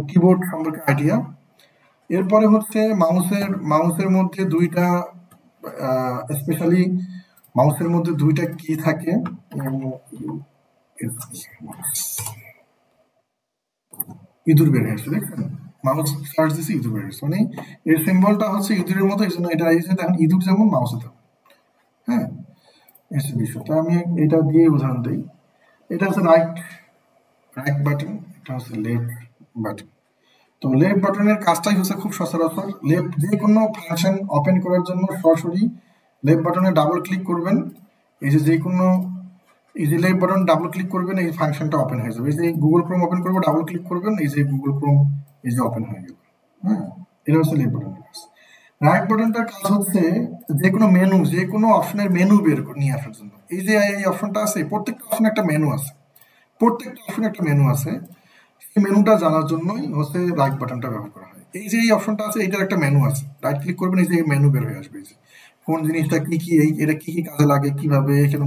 কিবোর্ড সম্পর্কে আইডিয়া। এরপরে হচ্ছে মাউসের মধ্যে দুইটা, স্পেশালি মাউসের মধ্যে দুইটা কি থাকে, ইঁদুর বের হয়েছে, দেখছেন, মাউস সার্চ দিচ্ছে ইঁদুর বের হয়েছে, মানে এর সিম্বলটা হচ্ছে ইঁদুরের মতো, এই জন্য এটা এখন ইঁদুর যেমন মাউসে তেমন। হ্যাঁ, এসে বিষয়টা আমি এটা দিয়ে উদাহরণ দিই। এটা হচ্ছে রাইট বাটন, এটা হচ্ছে লেফট বাটন। তো লেফট বাটনের কাজটাই হচ্ছে খুব সচরাচর, যে কোনো ফাংশন ওপেন করার জন্য সরাসরি লেফট বাটনে ডাবল ক্লিক করবেন, এই যে কোনো এই যে লেফট বাটন ডাবল ক্লিক করবেন, এই ফাংশনটা ওপেন হয়ে যাবে। এই যে গুগল ক্রোম ওপেন করবো, ডাবল ক্লিক করবেন, এই যে গুগল ক্রোম এই যে ওপেন হয়ে গেল। হ্যাঁ, এটা হচ্ছে লেফট বাটনের কাজ। রাইট বাটনটার কাজ হচ্ছে যে কোনো মেনু, যে কোনো অপশনের মেনু বের নিয়ে আসার জন্য। এই যে এই অপশনটা আছে, প্রত্যেকটা অপশনে একটা মেনু আছে, সেই মেনুটা জানার জন্যই হচ্ছে রাইট বাটনটা ব্যবহার করা হয়। এই যে এই অপশনটা আছে, এটার একটা মেনু আছে, রাইট ক্লিক করবেন, এই যে মেনু বের হয়ে আসবে, এই যে কোন জিনিসটা কি কি, এটা কি কি কাজে লাগে, কিভাবে এখানে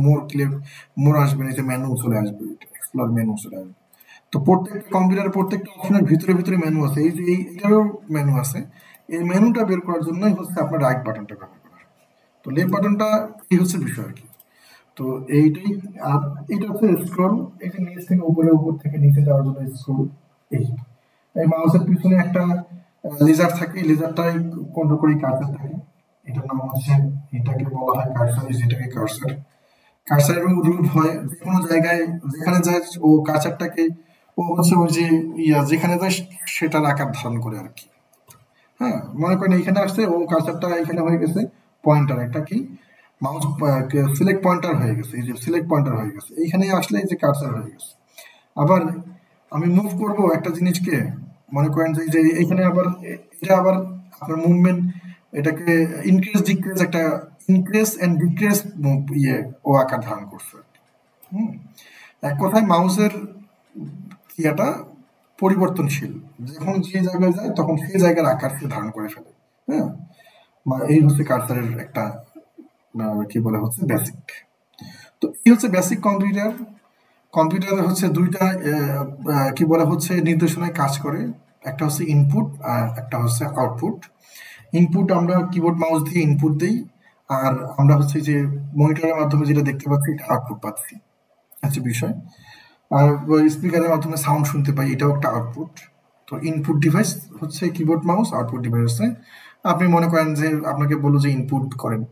মোর আসবে, এই যে মেনু চলে আসবে, এক্সপ্লোর মেনু চলে আসবে। তো প্রত্যেকটা কম্পিউটারের প্রত্যেকটা অপশনের ভিতরে মেনু আছে, এই যে এইটারও মেনু আছে। এই মেনুটা বের করার জন্যই হচ্ছে আপনার রাইট বাটনটা ব্যবহার করা হয়। তো লেফট বাটনটা এই হচ্ছে বিষয় আর কি। তো এইটাই, আর এটা হচ্ছে স্ক্রল, এই যে নিচ থেকে উপরে, উপর থেকে নিচে যাওয়ার জন্য স্ক্রল। এই মাউসের পিছনে একটা লেজার থাকে, লেজারটাই কন্ট্রোল করে কার্সার থাকে, এটার নাম হচ্ছে, এটাকে বলা হয় কার্সার, যেটাকে কার্সার এবং রুট হয় যে কোনো জায়গায়, যেখানে যায় ও কার্সারটাকে ও হচ্ছে ওই যে যেখানে যায় সেটার আকার ধারণ করে আর কি। হ্যাঁ, মনে করেন এইখানে আসছে, ও কার্সারটা এখানে হয়ে গেছে পয়েন্টার, একটা কি মাউস সিলেক্ট পয়েন্টার হয়ে গেছে, এই যে সিলেক্ট পয়েন্টার হয়ে গেছে, এইখানে আসলে এই যে কার্সার হয়ে গেছে। আবার আমি মুভ করব একটা জিনিসকে, মনে করেন যে এইখানে আবার এটা আবার আপনার মুভমেন্ট, এটাকে ইনক্রিজ ডিক্রিজ, একটা ইনক্রিজ এন্ড ডিক্রিজ ও আকার ধারণ করছে। হুম, এক কথায় মাউসের ইয়াটা পরিবর্তনশীল, যখন যে জায়গায় যায় তখন সেই জায়গার আকার সে ধারণ করে ফেলে। হ্যাঁ, এই হচ্ছে কার্সারের একটা কি বলে হচ্ছে বেসিক। তো এই হচ্ছে বেসিক কম্পিউটার। কম্পিউটারে হচ্ছে দুইটা কি বলে হচ্ছে নির্দেশনায় কাজ করে, একটা হচ্ছে ইনপুট আর একটা হচ্ছে আউটপুট। ইনপুট আমরা কিবোর্ড মাউস দিয়ে ইনপুট দিই, আর আমরা হচ্ছে যে মনিটরের মাধ্যমে যেটা দেখতে পাচ্ছি এটা আউটপুট পাচ্ছি, আচ্ছা বিষয়। আর স্পিকারের মাধ্যমে সাউন্ড শুনতে পাই, এটাও একটা আউটপুট। তো ইনপুট ডিভাইস হচ্ছে কিবোর্ড মাউস, আউটপুট ডিভাইস হচ্ছে, আপনি মনে করেন যে আপনাকে বললো যে ইনপুট করেন,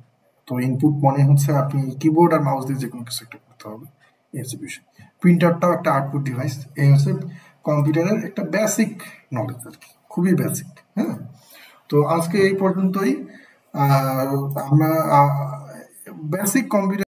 তো ইনপুট মনে হচ্ছে আপনি কিবোর্ড আর মাউস দিয়ে যে কোনো কিছু একটা করতে হবে, এই হচ্ছে বিষয়। প্রিন্টারটাও একটা আউটপুট ডিভাইস। এই হচ্ছে কম্পিউটারের একটা বেসিক নলেজ আর কি, খুবই বেসিক। হ্যাঁ, তো আজকে এই পর্যন্তই। আমরা বেসিক কম্পিউটার